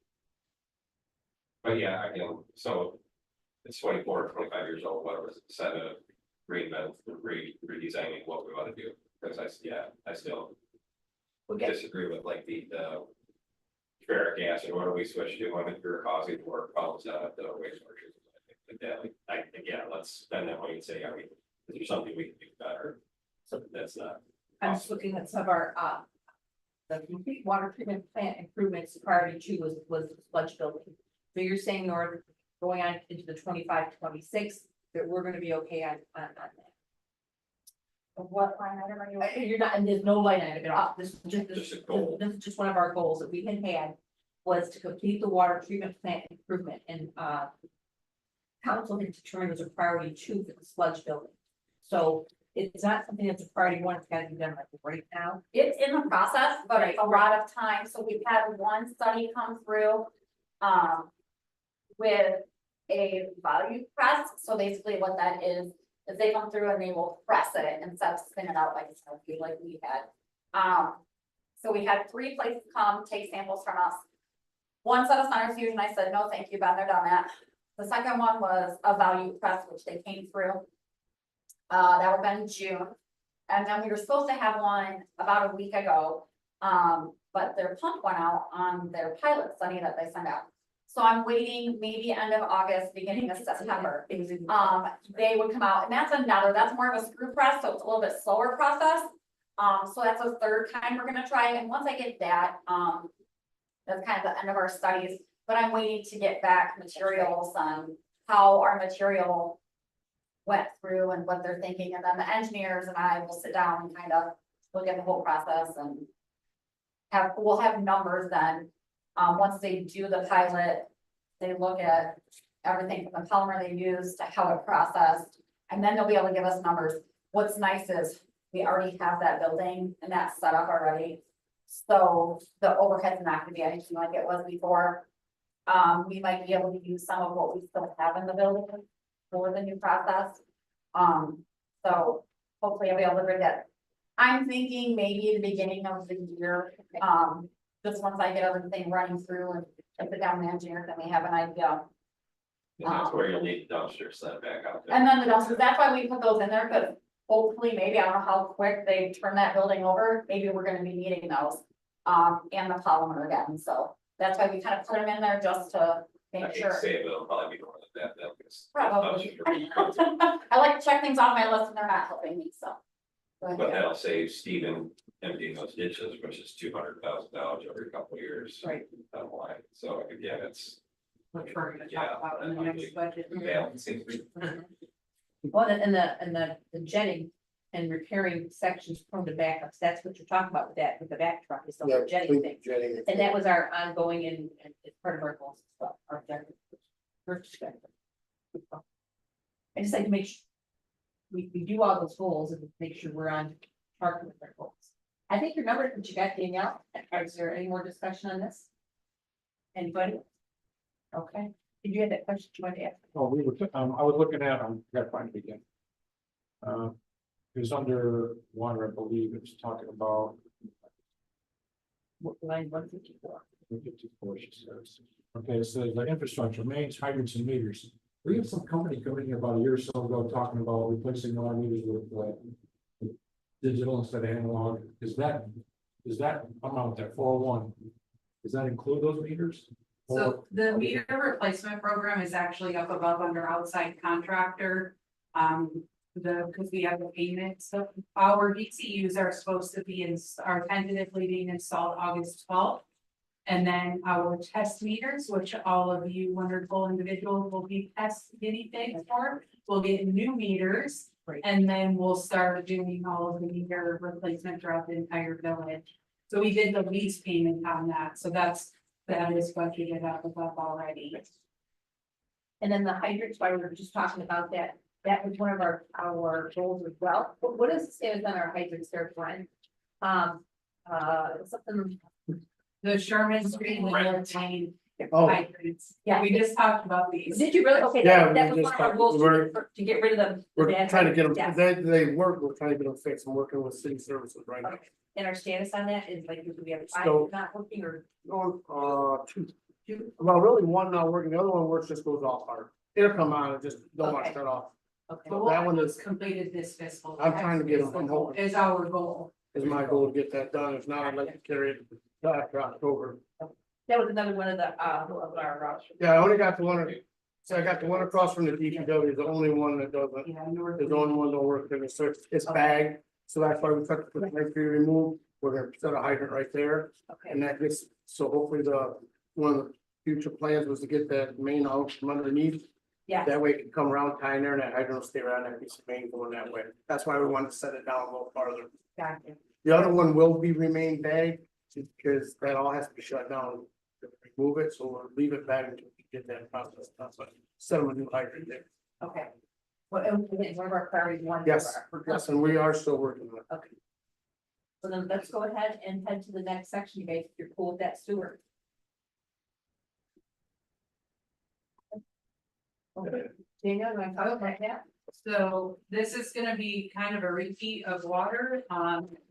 But yeah, again, so it's 24, 25 years old, whatever, set of reinvent, redesigning what we want to do, because I still disagree with like the ferric acid, what do we switch to, I'm you're causing more problems out of the wastewater treatment. Again, let's spend that money and say, I mean, is there something we can do better? So that's not. I'm just looking at some of our, the complete water treatment plant improvements, priority 2 was the sludge building. So you're saying, Nora, going on into the 25-26, that we're gonna be okay on that. What line item are you? You're not, and there's no line item at all, this is just, Just a goal. this is just one of our goals that we had was to complete the water treatment plant improvement, and, council had determined it was a priority 2 for the sludge building. So it's not something that's a priority 1, it's gotta be done like right now. It's in the process, but it's a lot of time, so we've had one study come through, with a value press, so basically what that is they come through and they will press it instead of spin it out like a trophy like we had. So we had 3 places come take samples from us. One set of centrifuge, I said, no, thank you, been there, done that. The second one was a value press, which they came through. That would have been June. And then we were supposed to have one about a week ago. But their pump went out on their pilot study that they sent out. So I'm waiting maybe end of August, beginning of September. They would come out, and that's more of a screw press, so it's a little bit slower process. So that's a third time we're gonna try, and once I get that, that's kind of the end of our studies. But I'm waiting to get back materials on how our material went through and what they're thinking, and then the engineers and I will sit down and kind of look at the whole process and we'll have numbers then. Once they do the pilot, they look at everything from the polymer they use to how it processed, and then they'll be able to give us numbers. What's nice is we already have that building and that's set up already. So the overhead's not gonna be anything like it was before. We might be able to use some of what we still have in the building for the new process. So hopefully I'll be able to bring that. I'm thinking maybe the beginning of the year, just once I get everything running through and sit down with the engineer, then we have an idea. And that's where you'll need dumpsters set back out there. And then the dumpsters, that's why we put those in there, because hopefully, maybe, I don't know how quick they turn that building over, maybe we're gonna be needing those. And the polymer again, so that's why we kind of put them in there just to I make hate sure. to say it, but it'll probably be more than that, though, because. Probably. dumpsters are- I like to check things off my list and they're not helping me, so. But that'll save Stephen emptying those ditches, which is $200,000 every couple of years. Right. Down the line, so again, it's. Which we're gonna Yeah, talk about in the that next budget. balancing. Well, and the jetting and repairing sections prone to backups, that's what you're talking about with that, with the back truck, is the Yeah, whole jetting thing. jetting. And that was our ongoing and it's part of our goals as well, our objective. I just like to make sure we do all those goals and make sure we're on target with our goals. I think your numbers that you got, Danielle, is there any more discussion on this? Anybody? Okay, did you have that question you wanted to ask? Oh, we were, I was looking at, gotta find it again. It was under water, I believe, it's talking about Line 154. 154, she says. Okay, it says the infrastructure, mains, hydrants and meters. We had some company coming here about a year or so ago talking about replacing all our meters with digital instead of analog. Is that amount, that 401, does that include those meters? So the meter replacement program is actually up above under outside contractor. Because we have the payments, so our DCUs are supposed to be are tentatively being installed August 12th. And then our test meters, which all of you wonderful individuals will be test guinea pigs for, will get new meters. Right. And then we'll start doing all of the meter replacement throughout the entire village. So we did the lease payment on that, so that is budgeted up above already. And then the hydrants, while we were just talking about that, that was one of our goals as well. What does it say on our hydrants there, Brian? Something, The Sherman Street and the Right. Tiny Oh, hydrants. Yeah. We just talked about these. did you really? Okay, Yeah, that we was one just of our talked- goals we're- to get rid of them. we're trying to get Yeah. them, they work, we're trying to get them fixed. I'm working with city services right now. Okay. And our status on that is like, do we have So- five not working or? Two. Well, really, one not working, the other one works, just goes off hard. It'll come on, it just don't want to Okay. shut off, Okay, But that one one was completed this fiscal. I'm trying to get them, Is the I'm goal- hoping. Is our goal. is my goal to get that done. If not, I'd like to carry it to after October. that was another one of the, of our, Yeah, I only got the one, so I got the one across from the DPW, the only one that doesn't, Yeah, North. the only one don't work, because it's bagged. So that's why we took the mercury removed, we're gonna set a hydrant right there, okay, and that gets, so hopefully one of the future plans was to get that main out from underneath. yeah, That way it can come around, tie in there, and that hydrant will stay around that piece of main going that way. That's why we wanted to set it down a little farther. gotcha. The other one will be remain bagged, because that all has to be shut down to remove it, so we'll leave it back until we get that process done, but set them a new hydrant there. Okay. Well, and one of our priorities, one. Yes, yes, and we are still working on it. Okay. So then let's go ahead and head to the next section, you guys, if you're cool with that sewer. Okay, Daniel, you want to talk about that? So this is gonna be kind of a repeat of water.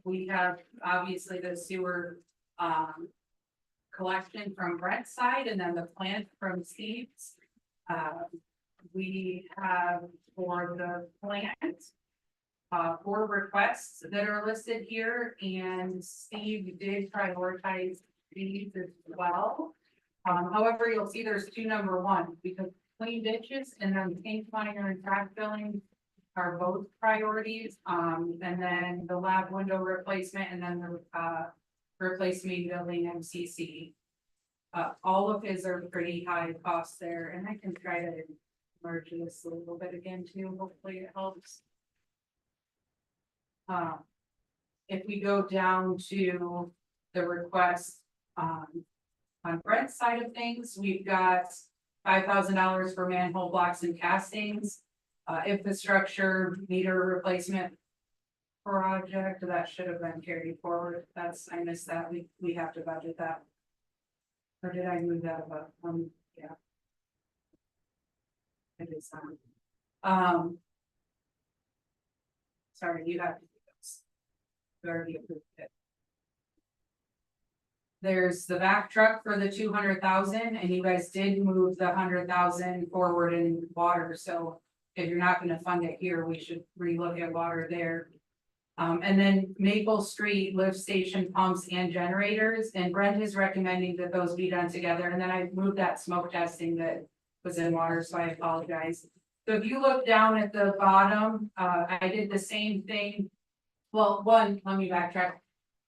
We have obviously the sewer, collection from Brent's side and then the plant from Steve's. We have for the plant, 4 requests that are listed here, and Steve did prioritize these as well. However, you'll see there's 2 number 1, because clean ditches and then tank liner and crack filling are both priorities, and then the lab window replacement, and then the, replacement building MCC. All of his are pretty high costs there, and I can try to merge this a little bit again too, hopefully it helps. If we go down to the request, on Brent's side of things, we've got $5,000 for manhole blocks and castings. Infrastructure meter replacement project, that should have been carried forward. I missed that. We have to budget that. Or did I move that above? Yeah. I did some. Sorry, you have to do this. You already approved it. There's the back truck for the 200,000, and you guys did move the 100,000 forward in water, so if you're not gonna fund it here, we should relook at water there. And then Maple Street lift station pumps and generators, and Brent is recommending that those be done together, and then I moved that smoke testing that was in water, so I apologize. So if you look down at the bottom, I did the same thing. Well, let me backtrack.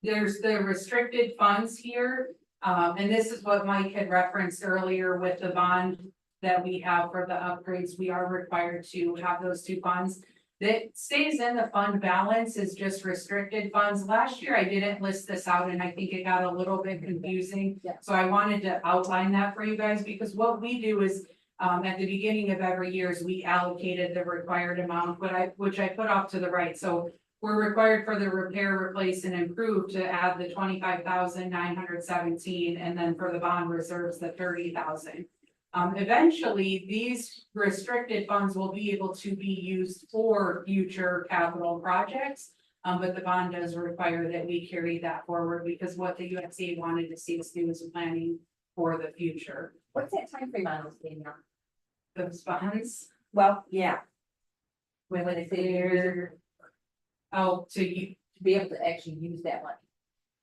There's the restricted funds here, and this is what Mike had referenced earlier with the bond that we have for the upgrades. We are required to have those 2 funds. That stays in the fund balance is just restricted funds. Last year I didn't list this out, and I think it got a little bit confusing. Yeah. So I wanted to outline that for you guys, because what we do is, at the beginning of every year, is we allocated the required amount, which I put off to the right. So we're required for the repair, replace, and improve to add the 25,917, and then for the bond reserves, the 30,000. Eventually, these restricted funds will be able to be used for future capital projects. But the bond does require that we carry that forward, because what the USDA wanted to see us do is planning for the future. What's that timeframe on those, Danielle? Those funds, Well, yeah. When they say they're, to be able to actually use that money.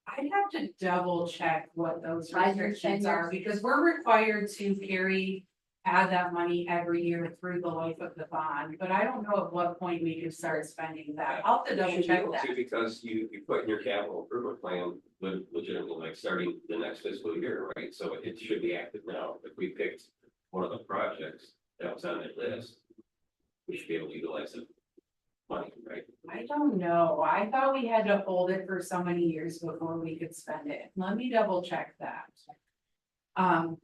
I'd have to double check what those 5 years, restrictions 10 are, years? because we're required to add that money every year through the life of the bond, but I don't know at what point we can start spending that. I'll have to You double should be check able that. to, because you put in your capital improvement plan, legitimately, like starting the next fiscal year, right? So it should be active now. If we picked one of the projects that was on that list, we should be able to utilize it. Money, right? I don't know. I thought we had to hold it for so many years before we could spend it. Let me double check that.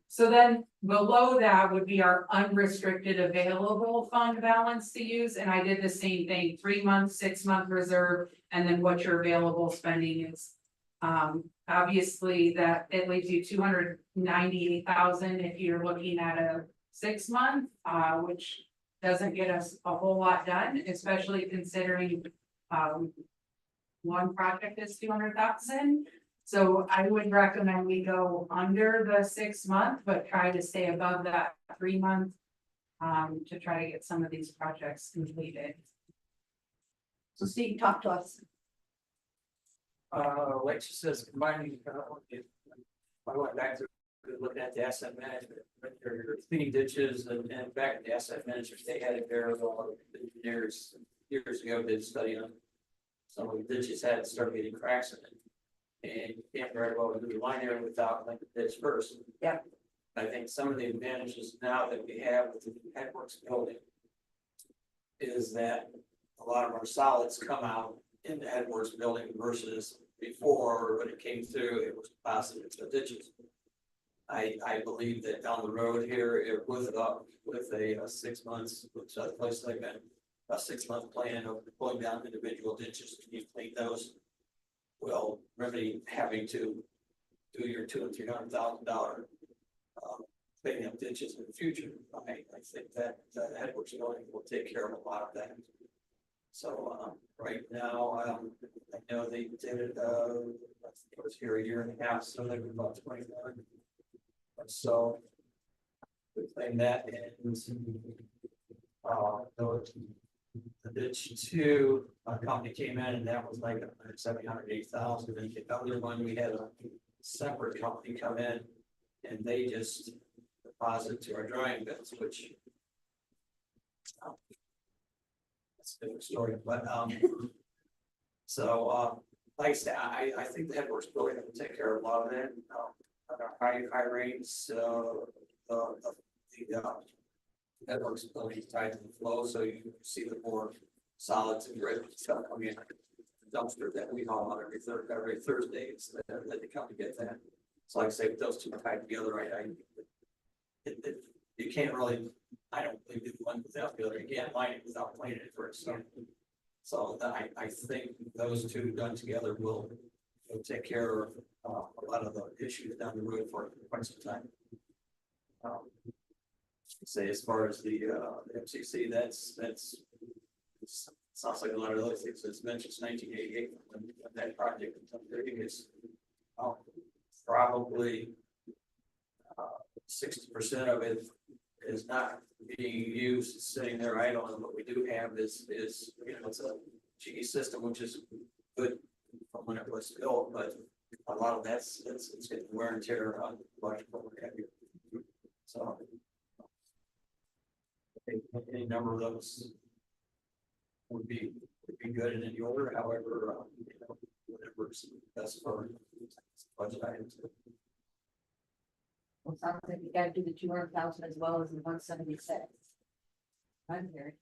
So then below that would be our unrestricted available fund balance to use, and I did the same thing, 3 months, 6-month reserve, and then what your available spending is. Obviously that it leaves you 298,000 if you're looking at a 6-month, which doesn't get us a whole lot done, especially considering, one project is 200,000. So I would recommend we go under the 6-month, but try to stay above that 3-month. To try to get some of these projects completed. So Steve, talk to us. Like she says, combining, if I went back to looking at the asset management, your cleaning ditches and back at the asset management, they had a variable engineers years ago did a study on some of the ditches had started getting cracks in it. And you can't very well do the line area without like the ditch first. Yeah. I think some of the advantages now that we have with the headworks building is that a lot of our solids come out in the headworks building versus before when it came through, it was deposited to ditches. I believe that down the road here, with a 6 months, which other place like that, a 6-month plan of pulling down individual ditches, you clean those. Will remedy having to do your $200,000 and $300,000 cleaning up ditches in the future. I think that headworks building will take care of a lot of that. So right now, I know they did it. It was here a year and a half, so they were about 21. So we claim that, and The ditch two, a company came in and that was like 780,000, and the other one, we had a separate company come in. And they just deposit to our drawing beds, which. That's a different story, but, so, like I said, I think the headworks building will take care of a lot of that, on our high rains, headworks building is tied to the flow, so you can see the more solids and grit stuff coming in. The dumpster that we haul on every Thursday, it's that they come to get that. So like I say, with those two tied together, you can't really, I don't believe do one without the other, you can't line it without planing it first, so. So I think those two done together will take care of, a lot of the issues down the road for quite some time. Say as far as the MCC, that's sounds like a lot of other things. It's mentioned 1988 when that project is probably 60% of it is not being used, it's sitting there idle, and what we do have is it's a GE system, which is good from when it was built, but a lot of it's getting wear and tear on electrical what have you. So I think any number of those would be good in any order, however, whatever's best for budget items. Well, sounds like you gotta do the 200,000 as well as the 176. I'm here.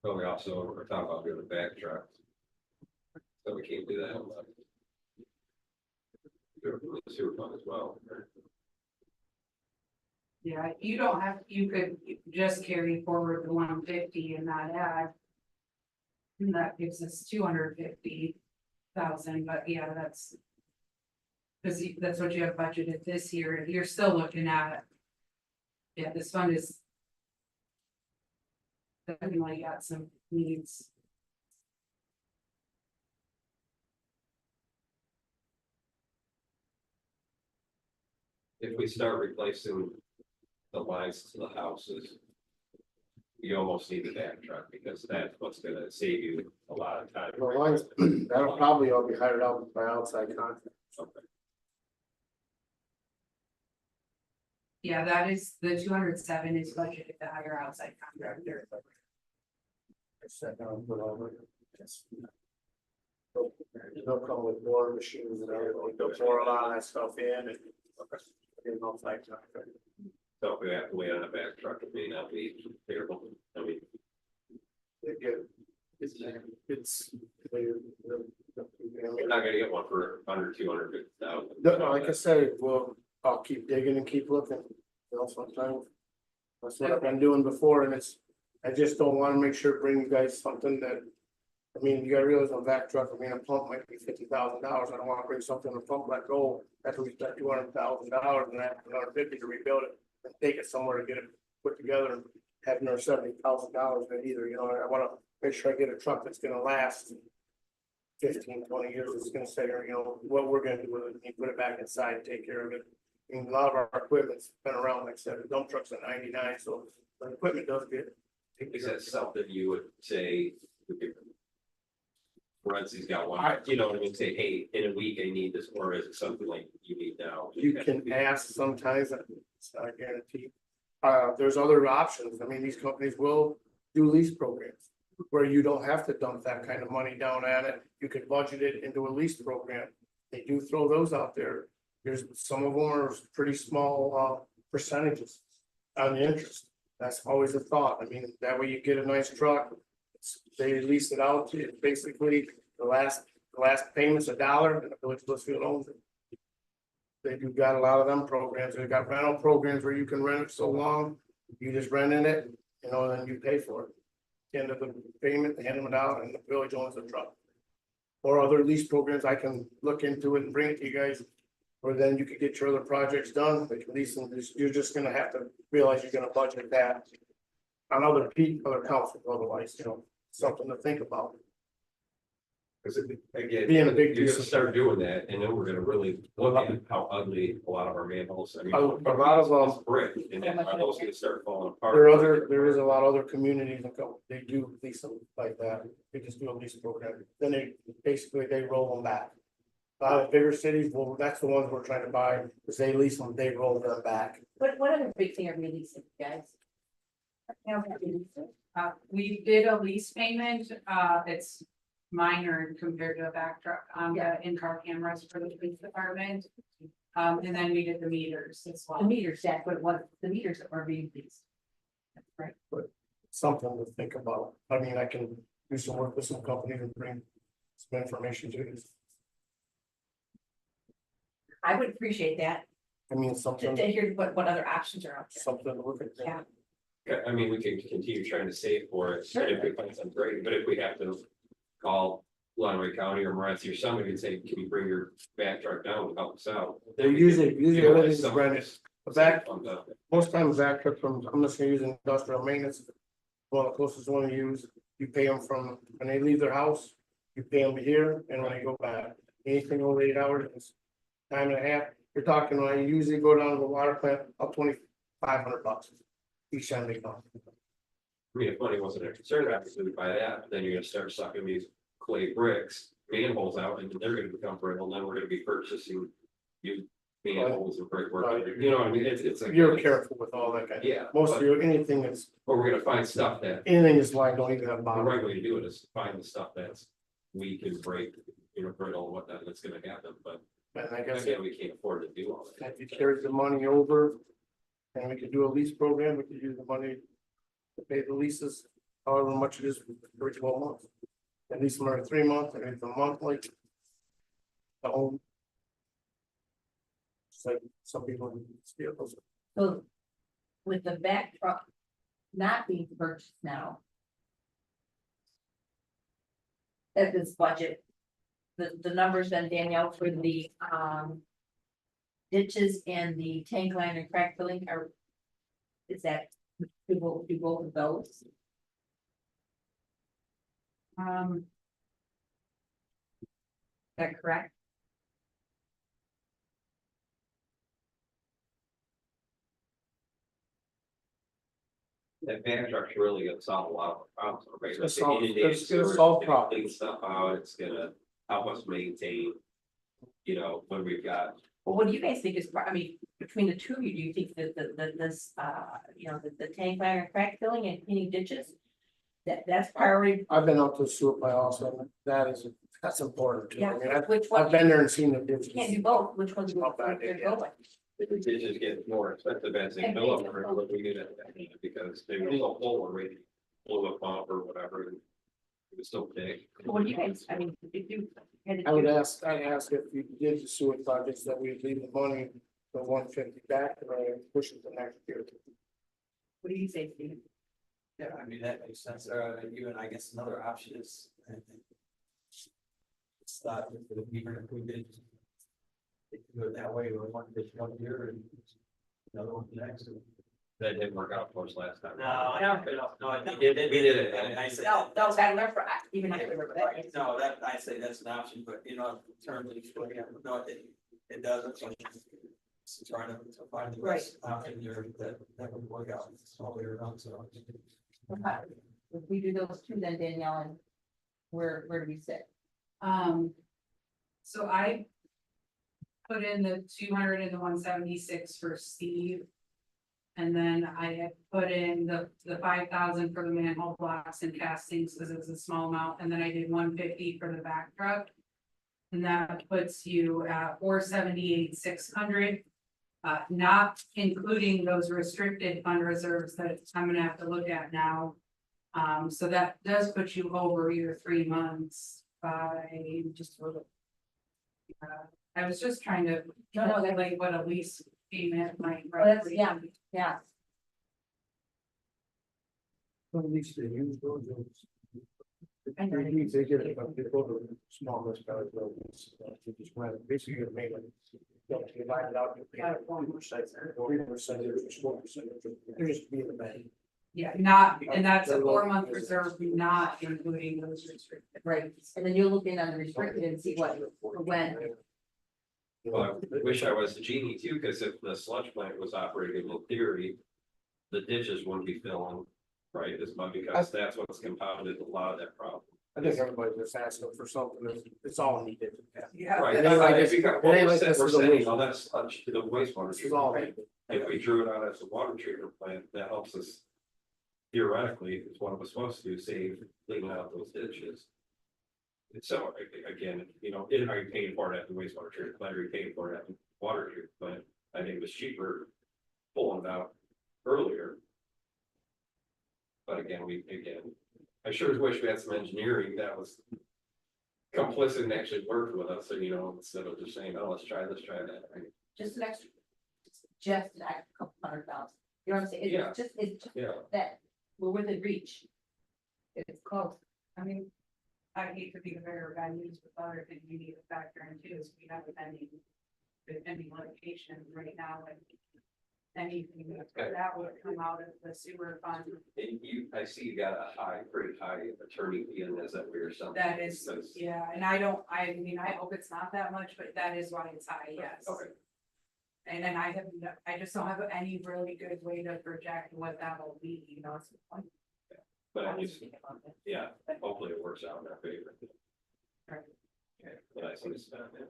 But we also were talking about doing a back truck. So we can't do that. Do it from the sewer fund as well. Yeah, you don't have, you could just carry forward the 150 and not add. And that gives us 250,000, but yeah, that's. Cause that's what you have budgeted this year, you're still looking at. Yeah, this fund is. Definitely got some needs. If we start replacing the lines to the houses. You almost need the back truck because that's what's gonna save you a lot of time. The lines, that'll probably all be hired out by outside contractors. Okay. Yeah, that is, the 207 is budgeted to hire outside contractor. I sat down and put all the. They'll come with more machines and everything, they'll pour a lot of that stuff in and. Outside contractor. So if we have to wait on a back truck, it may not be favorable. I mean, It's. we're not gonna get one for under 250,000. No, like I said, well, I'll keep digging and keep looking, sometimes. That's what I've been doing before, and I just don't wanna make sure, bring you guys something that. I mean, you gotta realize on back truck, a pump might be $50,000, I don't wanna bring something, a pump like, oh, after we spent $200,000 and that's another 50 to rebuild it. And take it somewhere to get it put together and have another $70,000 in either, I wanna make sure I get a truck that's gonna last 15, 20 years, it's gonna say, what we're gonna do with it, and put it back inside and take care of it. I mean, a lot of our equipment's been around, like I said, the dump trucks are 99, so the equipment does get. Is that something you would say? Runcie's got one, you know what I mean, say, hey, in a week I need this, or is it something like you need now? You can ask sometimes, it's not guaranteed. There's other options, these companies will do lease programs. Where you don't have to dump that kind of money down at it, you can budget it into a lease program. They do throw those out there. Some of them are pretty small percentages on the interest. That's always a thought. That way you get a nice truck. They lease it out. It's basically the last payment's $1 and the village of Blissfield owns it. They do got a lot of them programs. They've got rental programs where you can rent it so long, you just rent in it, and you pay for it. End of the payment, they hand them $1 and the village owns the truck. Or other lease programs, I can look into it and bring it to you guys. Or then you could get your other projects done, they can lease them, you're just gonna have to realize you're gonna budget that. On other councils, otherwise, something to think about. Cause again, Being a big you're piece gonna of- start doing that, and then we're gonna really look at how ugly a lot of our manholes, I mean. A lot of, it's brick, and then are those gonna start falling apart? there is a lot of other communities that go, they do lease them like that, they just do a lease program, then they roll them back. A lot of bigger cities, well, that's the ones we're trying to buy, because they lease them, they roll them back. What other big thing are releasing, guys? We did a lease payment, it's minor compared to a back truck on the in-car cameras for the police department. And then we did the meters as The well. meters, that, but what, the meters that are being leased. That's right. Something to think about, I mean, I can do some work with some companies and bring some information to you, I would appreciate that, I mean, to something, hear what other options are out there. something to look at. Yeah. Yeah, I mean, we can continue trying to save for it, and if we find something great, but if we have to call Monterey County or Morenci or somebody and say, can you bring your back truck down and help us out? They're usually Utilize everything's some of rented. this. A back, Comes up. most times back truck from, I'm just gonna use industrial maintenance. One of the closest one to use, you pay them from, when they leave their house, you pay them here, and when they go back, anything over 8 hours, it's time and a half. You're talking, when I usually go down to the water plant, up $2,500 each time they come. I mean, if money wasn't a concern, obviously we buy that, but then you're gonna start sucking these clay bricks, manholes out, and they're gonna become brittle, and then we're gonna be purchasing new manholes and brickwork, you know what I mean, it's like. You're careful with all that kind of, Yeah. most of but- your, anything that's, But we're gonna find stuff that, anything that's like, don't even have the bottom. right way to do it is find the stuff that's weak and break, you know, brittle and whatnot, that's gonna happen, but And I guess again, we can't afford to do all that. if you carry the money over, and we could do a lease program, we could use the money to pay the leases, however much it is for 12 months. At least for 3 months, and it's a monthly. The home. So some people steal those. So with the back truck not being purchased now. At this budget, the numbers then Danielle for the ditches and the tank line and crack filling are. Is that, do both of those? Um, Is that correct? That van truck's really gonna solve a lot of our problems, right? It's gonna solve- Inundated it's gonna sewers, solve gonna problems. Clean stuff out, it's gonna help us maintain, you know, when we've got. Well, what do you guys think is, I mean, between the two of you, do you think that this, you know, the tank line and crack filling and cleaning ditches? That's priority, I've been out to the sewer plant also, and that's important too. I mean, which I've one, been there and seen the you ditches. can't do both, which one's Not bad, you're yeah. going? It just get more expensive as they fill up, or what we get at that end, because they were so full already, blew a pump or whatever, and it was so big. What do you guys, I mean, if you had to I would choose, I'd ask if you did the sewer projects that we'd leave the money, the 150 back, and push it to next year. what do you say, Steve? Yeah, I mean, that makes sense, even I guess another option is. Start with the, even if we did. Do it that way, we want this 1 year and. Another one next. That didn't work out for us last time. No, We did it. And I said. No, gotta learn for, even if remember that. No, that, I say that's an option, but you know, in terms of, no, it doesn't. So it's trying to find the best option there that would work out all the way around, so. Okay. If we do those two, then Danielle, and where do we sit? so I put in the 200 and the 176 for Steve. And then I had put in the 5,000 for the manhole blocks and castings, because it's a small amount, and then I did 150 for the back truck. And that puts you at 478,600. Not including those restricted fund reserves that I'm gonna have to look at now. So that does put you over your 3 months by just a little. I was just trying to calculate what a lease payment might. Oh, that's, roughly yeah, be. yeah. At least they use those. I know. They get it, but they go to small municipalities, they just rent it, basically you're paying. You divide it out, you pay 1%, 3%, 4%, they're just being the bank. Yeah, not, and that's a 4-month reserve, not including those restricted. Right, and then you'll look in on the restricted and see what, when. Well, I wish I was the genie too, because if the sludge plant was operating in theory, the ditches wouldn't be filling, right, as much, because that's what's compounded a lot of that problem. I think everybody's just asking for something, it's all needed. Yeah. Right, And they like this- because and they we're like this for the sending waste. all that sludge to the wastewater This is all treatment plant. needed. If we drew it out as a water treatment plant, that helps us. Theoretically, it's what it was supposed to do, save, cleaning out those ditches. And so, again, you know, are you paying for it at the wastewater treatment plant, are you paying for it at the water treatment plant? I think it was cheaper pulling it out earlier. But again, I sure wish we had some engineering that was complicit and actually worked with us, so you know, instead of just saying, oh, let's try this, try that, right? Just an extra, just an extra couple $100,000. You know what I'm saying? Yeah. It's just Yeah. that we're within reach. It's close. I mean, I hate to be the bearer of bad news, but the other thing we need to factor in too is we have a pending litigation right now, like anything that would come out of the sewer fund. And I see you got a pretty high attorney fee in this, that we or something. That is, yeah, and I mean, I hope it's not that much, but that is why it's high, yes. Okay. And then I just don't have any really good way to project what that'll be, you know, it's like. But at least, yeah, hopefully it works out in our favor. Right. Yeah, but I understand that.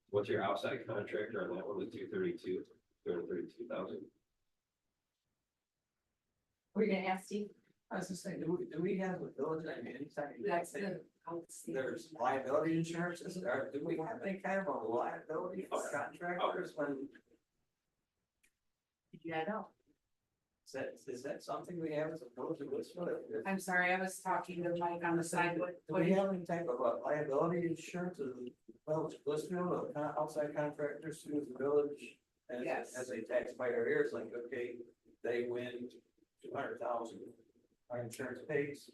What's your outside contractor on that one, the 232,000? We're gonna ask Steve. I was just saying, do we have a village, I mean, anytime That's the. there's liability insurance, is there, do we have any kind of a liability for contractors when, Yeah, I know. is that something we have as a village of Blissfield? I'm sorry, I was talking to Mike on the side, Do we have any type of liability insurance as a village of Blissfield or outside contractors to the village? Yes. As a taxpayer here, it's like, okay, they win 200,000, our insurance pays.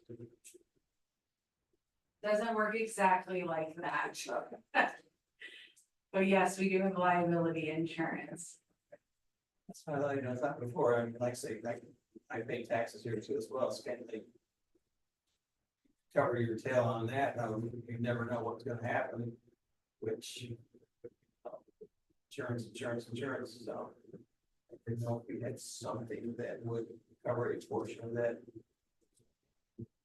doesn't work exactly like that. But yes, we do have liability insurance. That's what I thought, I thought before, I mean, like I say, I pay taxes here too as well, so kind of thing. Cover your tail on that, you never know what's gonna happen, which. Insurance, so. I didn't know if we had something that would cover a portion of that.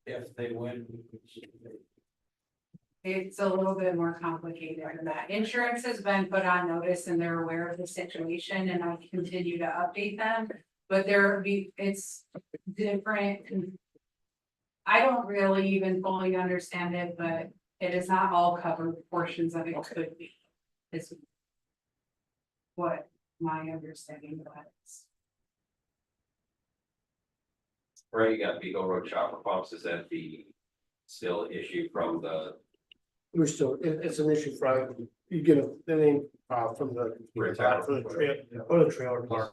If they win. It's a little bit more complicated than that. Insurance has been put on notice and they're aware of the situation and I continue to update them. But it's different. I don't really even fully understand it, but it is not all covered portions of it could be. Is what my understanding was. Right, you got Beagle Road chopper pumps, is that the still issue from the We're still, it's an issue for, you get a, from the. Retired. From the trail, or the trailer park.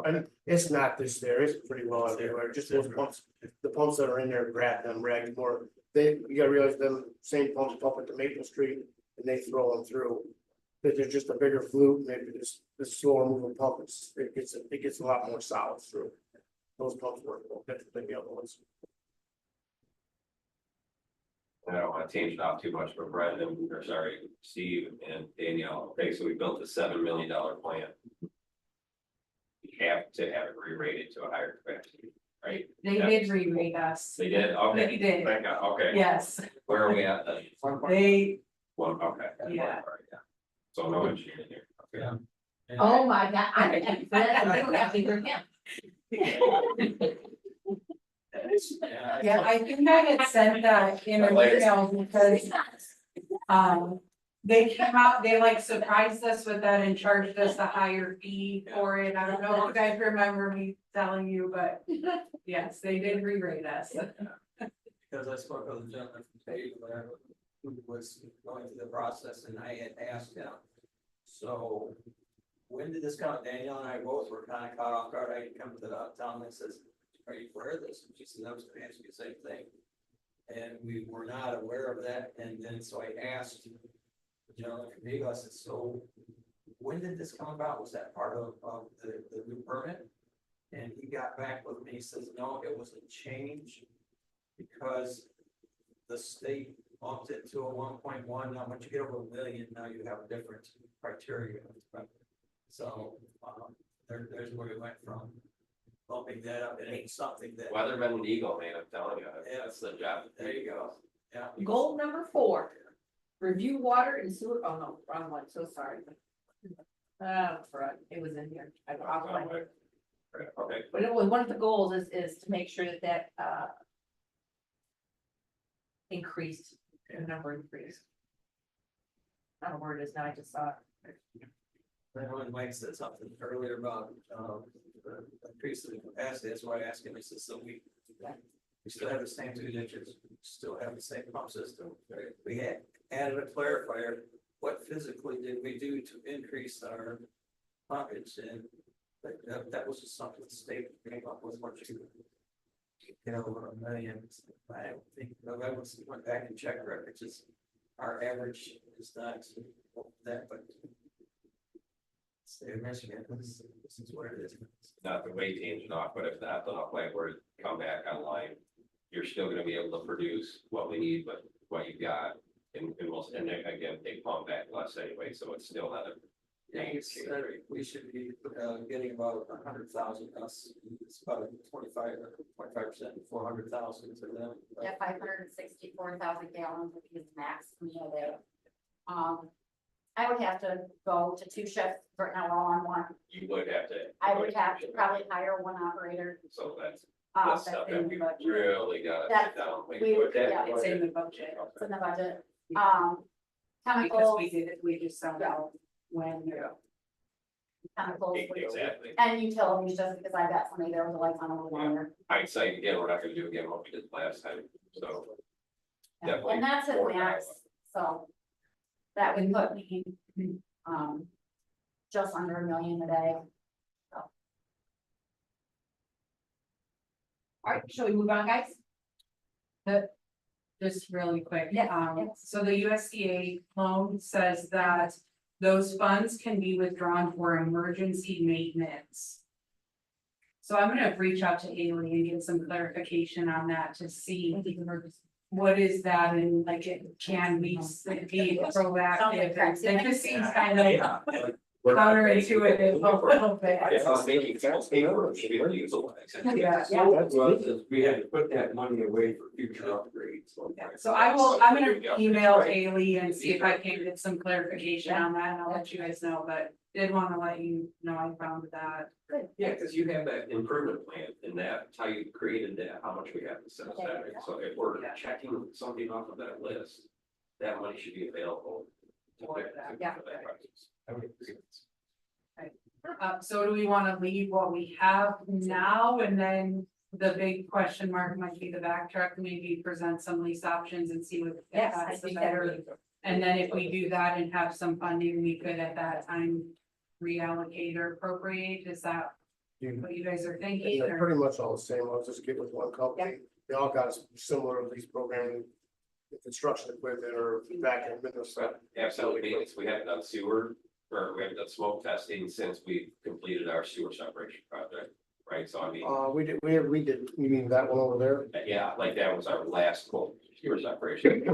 And it's not this there, it's pretty well everywhere, just those pumps, the pumps that are in there, grab them, rag more. You gotta realize them same pumps pump at the Maple Street and they throw them through. That there's just a bigger flute, maybe this slower moving pump, it gets a lot more solids through. Those pumps work a little better than the other ones. I don't want to change it off too much, but Brendan, or sorry, Steve and Danielle, okay, so we built a $7 million plant. We have to have it re-rated to a higher capacity, right? They did re-rate us. They did, okay. They did. Thank God, okay. Yes, Where are we at then? they, One, okay. Yeah. All right, yeah. So no engineering here, okay. Oh, my God, I'm happy for that, I'm happy for him. yeah, I think I had sent that in an email because, they came out, they like surprised us with that and charged us a higher fee for it. I don't know if you guys remember me telling you, but yes, they did re-rate us. Because I spoke with a gentleman from Dave, who was going through the process, and I had asked him, so when did this come? Danielle and I both were kind of caught off guard. I had come to the town and says, are you aware of this? And she said, I was gonna ask you the same thing. And we were not aware of that, and then so I asked the gentleman from Dave, I said, so when did this come about? Was that part of the new permit? And he got back with me, he says, no, it was a change. Because the state bumped it to a 1.1. Now once you get over 1 million, now you have a different criteria. So, there's where we went from bumping that up, it ain't something that. Weatherman and Eagle, man, I'm telling you, that's the job. There you go. Yeah. Goal number 4, review water and sewer, oh no, wrong one, so sorry. Right, it was in here. I outlined it. Okay, But it was, one of the goals is to make sure that increased, the number increased. I don't know where it is now, I just saw it. I know Mike said something earlier about, the increase in capacity, that's why I asked him, he said, so we still have the same 2 ditches, still have the same pump system. We had added a clarifier, what physically did we do to increase our pumpage? And that was just something the state came up with, once you get over 1 million. I don't think, I went back and checked records, it's, our average is not that, but state of Michigan, this is what it is. not the weight changing off, but if that enough like where it come back online, you're still gonna be able to produce what we need, but what you got. And most, and then again, they pump back less anyway, so it's still not a. We should be getting about 100,000, us, it's about 25%, 400,000 to them. Yeah, 564,000 gallons would be the max for me a day. I would have to go to 2 shifts, right now we're all on 1. You would have to. I would have to probably hire 1 operator. So that's That's stuff in that the we budget. really gotta That's- sit down. and we- put that yeah, It's in the budget. It's in the budget. Because Chemicals, we did it, we just found out when. chemicals, Exactly. and utilities, just because I got somebody there with a lights on over water. Hindsight, again, we're not gonna do again what we did last time, so. Definitely And that's his more max, so. That would put me, just under 1 million a day. All right, shall we move on, guys? Just really quick. Yeah. So the USDA loan says that those funds can be withdrawn for emergency maintenance. So I'm gonna reach out to Haley and get some clarification on that to see what is that and like, can we be proactive? It just seems kind of counterintuitive a little bit. It's not making sense. Paper should be utilized. Yeah. We had to put that money away for future upgrades. So I'm gonna email Haley and see if I can get some clarification on that, and I'll let you guys know, but did wanna let you know I found that. Yeah, cause you have that improvement plan and that's how you created that, how much we have to set aside. So if we're checking something off of that list, that money should be available. to For fix- that, to yeah. for that crisis. I would agree. So do we wanna leave what we have now, and then the big question mark might be the back truck, maybe present some lease options and see what. Yes, I that's the think better. that would. And then if we do that and have some funding, we could at that time reallocate or appropriate, is that what you guys are thinking? They're or- pretty much all the same, I'll just get with 1 company, they all got a similar lease program. Construction equipment or back end business stuff. Absolutely, maintenance. We haven't done sewer, or we haven't done smoke testing since we completed our sewer separation project, right? So I mean, We did, you mean that one over there? yeah, like that was our last quote, sewer separation.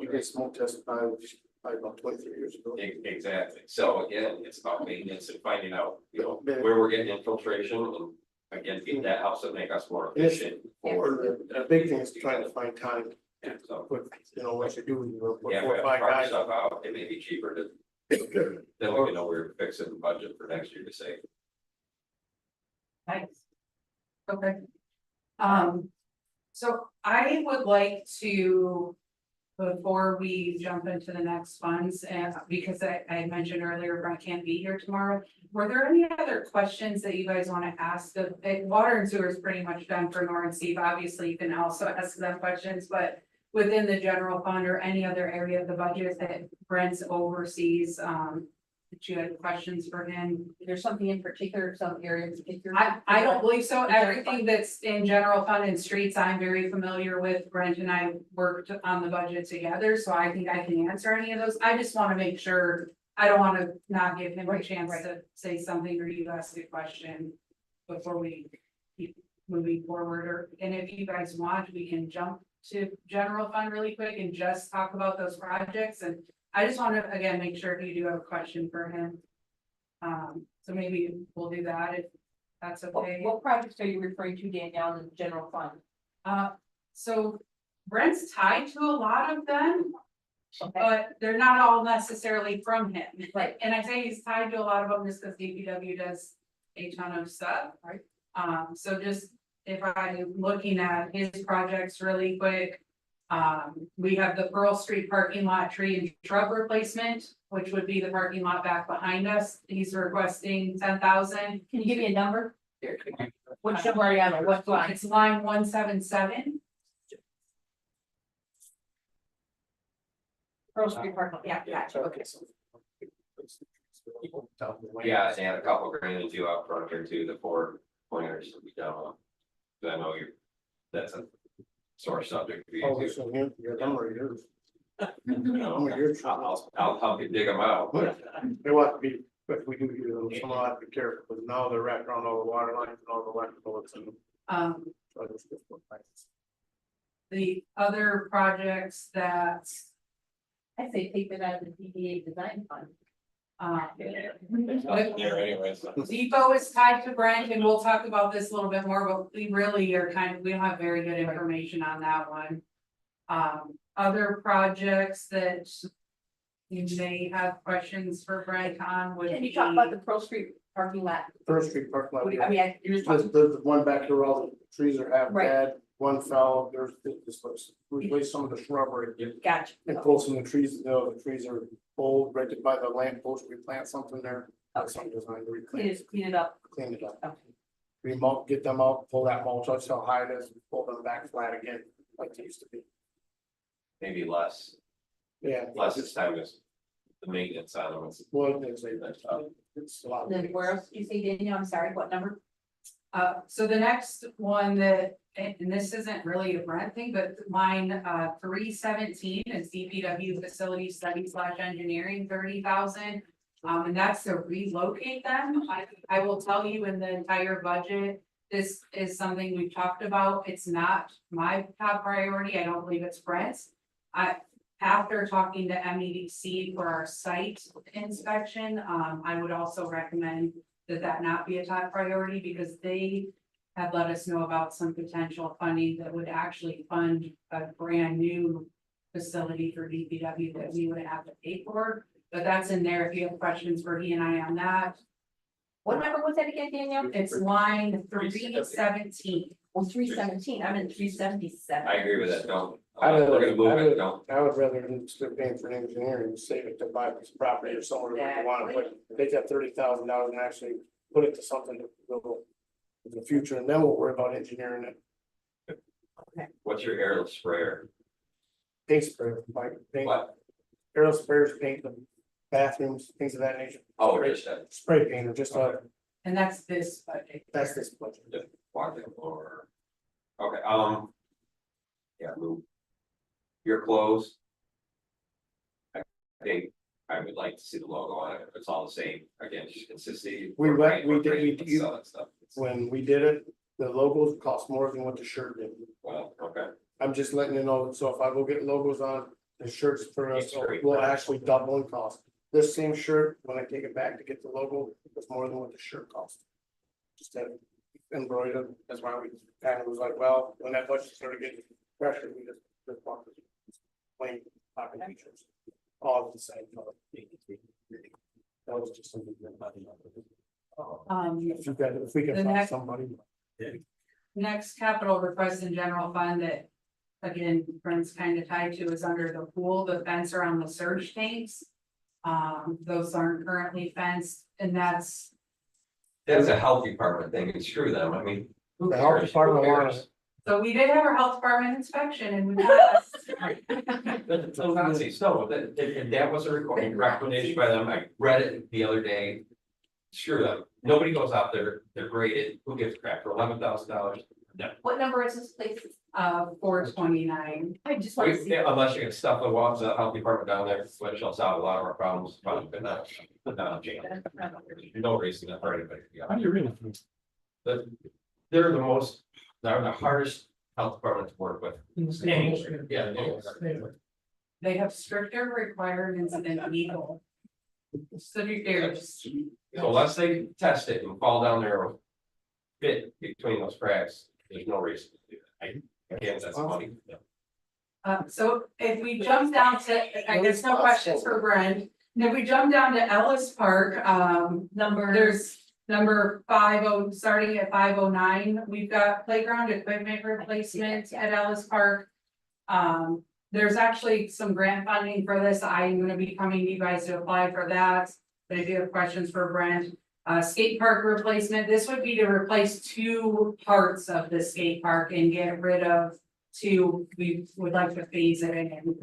We did smoke test probably about 23 years ago. Exactly. So again, it's about maintenance and finding out, you know, where we're getting infiltration and again, that helps to make us more efficient. Or the big thing is trying to find time And so, put, what you do, put yeah, 4 we or have 5 to carve guys. stuff out. It may be cheaper to, then we can know we're fixing the budget for next year to save. Nice. Okay. So I would like to, before we jump into the next funds, and because I mentioned earlier, Brent can't be here tomorrow. Were there any other questions that you guys want to ask? The water and sewer is pretty much done for Nora and Steve. Obviously, you can also ask them questions, but within the general fund or any other area of the budget that Brent oversees, that you had questions for him? There's something in particular, some area in particular. I don't believe so. Everything that's in general fund and streets, I'm very familiar with. Brent and I worked on the budget together, so I think I can answer any of those. I just want to make sure. I don't want to not give him a chance to say something or you ask a question before we keep moving forward, or, and if you guys want, we can jump to general fund really quick and just talk about those projects, and I just want to, again, make sure if you do have a question for him. So maybe we'll do that if that's okay. What projects are you referring to, Danielle, in the general fund? So Brent's tied to a lot of them, Okay, but they're not all necessarily from him. right, And I say he's tied to a lot of them just because DPW does a ton of stuff. Right. So just if I'm looking at his projects really quick. We have the Pearl Street parking lot tree and shrub replacement, which would be the parking lot back behind us. He's requesting 10,000. can you give me a number? Which number are you on, or what line? It's line 177. Pearl Street parking, yeah, gotcha, okay. Yeah, and a couple grand to do out front here too, the 4 pointers that we done. But I know that's a sore subject for you Oh, too. so your number, yours. You know, Yours. I'll help you dig them out. They want to be, but we do use them, someone have to be careful, because now they're wrapped around all the water lines and all the electrical, it's in them. So I just- The other projects that, I say take that out of the DDA design fund. There anyways. Depot is tied to Brent, and we'll talk about this a little bit more, but we really are we don't have very good information on that one. Other projects that you may have questions for Brent on would Can be. you talk about the Pearl Street parking lot? First Street park lot. I mean, you're just There's, talking, there's one back here, where all the trees are half Right. dead, one fell, there's, this looks, replace some of the shrubbery. gotcha. And pull some of the trees, the trees are old, right by the lamp post, we plant something there. That's some design, we Clean it up. clean it up. Okay. We mulch, get them out, pull that mulch, that's how high it is, pull them back flat again, like they used to be. Maybe less this time is the maintenance on them. Well, it's a lot. Then where else, you say, Danielle, I'm sorry, what number? So the next one that, and this isn't really a Brent thing, but line 317 is DPW facility study / engineering, 30,000. And that's to relocate them. I will tell you, in the entire budget, this is something we've talked about. It's not my top priority. I don't believe it's Brent's. After talking to MEDC for our site inspection, I would also recommend that not be a top priority, because they have let us know about some potential funding that would actually fund a brand new facility for DPW that we would have to pay for. But that's in there if you have questions for he and I on that. What number was that again, Danielle? It's line 317. Oh, 317, I'm in 377. I agree with that, don't. I would- We're gonna move I it, would- don't. I would rather than still paying for an engineer and save it to buy this property or somewhere where you want to put, take that $30,000 and actually put it to something that will. In the future, and then we'll worry about engineering it, What's your airless sprayer? paint spray, like paint, What? aerial sprayers, paint the bathrooms, things of that nature. Oh, just that, Spray paint or just And that's this budget. that's this budget. walk the floor. Okay, yeah, move. You're closed. I think I would like to see the logo on it, if it's all the same, again, just consistency. We did, Let's sell that stuff. When we did it, the logos cost more than what the shirt did. Well, okay, I'm just letting you know, so if I go get logos on the shirts for us, It's great. will actually double in cost. This same shirt, when I take it back to get the logo, it's more than what the shirt cost. Just had it embroidered, that's why we kind of was like, well, when that budget started getting pressured, we just bought the plain pocket features. All the same color. That was just something. If we The can find next- somebody. Next capital request in general fund that, again, Brent's kind of tied to is under the pool, the fence around the surge tanks. Those aren't currently fenced, and that's, that's a health department thing, and screw them, I mean. who The health cares? department Who wanted cares? so we did have our health department inspection and we passed. That's Nazis, no, that was a recommendation by them, I read it the other day. Screw them, nobody goes out there, they're graded, who gives a crap for $11,000? No. What number is this place? 429. I just want to see. Unless you can stuff the walls, the health department down there, which will solve a lot of our problems, probably, but not jail. No reason to hurt anybody. How do you really feel? But they're they're the hardest health department to work with. Anywhere, yeah, anywhere. They have stricter requirements than legal. So there's, So unless they test it and fall down there or fit between those cracks, there's no reason to do that. Again, that's funny. so if we jump down to, I guess no questions for Brent. If we jump down to Ellis Park, there's number 50, starting at 509, we've got playground equipment replacement at Ellis Park. There's actually some grant funding for this. I'm gonna be coming to you guys to apply for that. But if you have questions for Brent, skate park replacement, this would be to replace 2 parts of the skate park and get rid of 2. We would like to phase it in.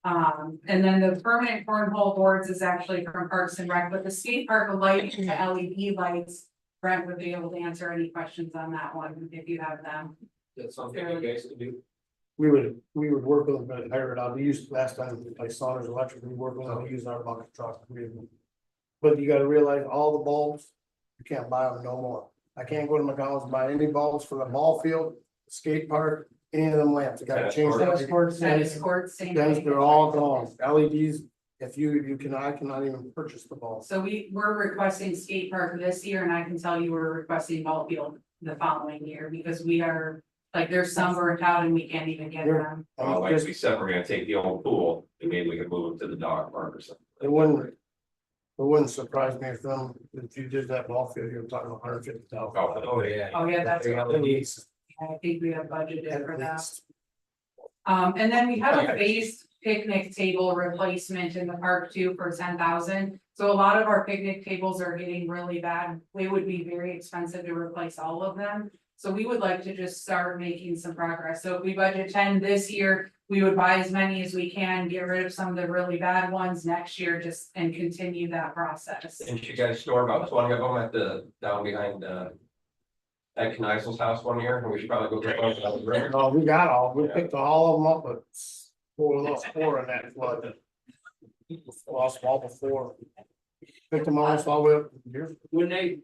And then the permanent cornhole boards is actually from Parks and Rec, but the skate park lighting, the LED lights, Brent would be able to answer any questions on that one if you have them. That's something you guys can do. We would work with them, but hire it out. We used last time, like Saunders Electric, we worked with them, we used our bucket truck. But you gotta realize all the bulbs, you can't buy them no more. I can't go to McDonald's and buy any bulbs for the ball field, skate park, any of them lamps. You gotta change that. Tennis courts, same Then thing. they're all gone. LEDs, if you can, I cannot even purchase the bulbs. So we're requesting skate park this year, and I can tell you we're requesting ball field the following year, because we are, like, there's some burnt out and we can't even get them. Well, like we said, we're gonna take the old pool and maybe we can move them to the dog park or something. It wouldn't surprise me if you did that ball field, you're talking $150,000. Oh, yeah. Oh, yeah, that's, I think we have budgeted for that. And then we have a phased picnic table replacement in the park too for 10,000. So a lot of our picnic tables are getting really bad. They would be very expensive to replace all of them. So we would like to just start making some progress. So if we budget 10 this year, we would buy as many as we can, get rid of some of the really bad ones next year, just and continue that process. Didn't you guys store about 20 of them at the, down behind, Ed Kniesel's house one year, and we should probably go get those out of the river. No, we picked all of them up, but 4 in that flood. Lost all before. Picked them almost all the way up here, When they.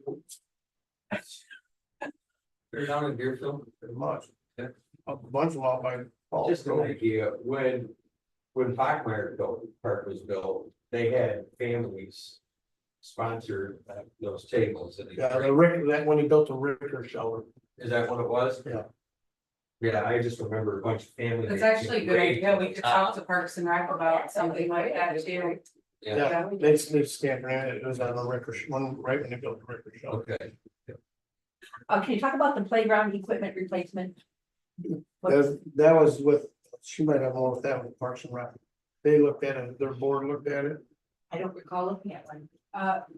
They're down in Deerfield. pretty much. Yeah. A bunch of them out by. Paul's Just an Road. idea, when Bachmeyer Park was built, they had families sponsor those tables. And Yeah, the Rick, that when he built the Ricker shelter. Is that what it was? Yeah. Yeah, I just remember a bunch of families. It's actually a good idea. We could talk to Parks and Rec about something like that too. Yeah, They stamped it was on the Ricker, one right when they built the Ricker shelter. okay. Can you talk about the playground equipment replacement? That was with, she might have more with that with Parks and Rec. They looked at it, their board looked at it. I don't recall looking at one.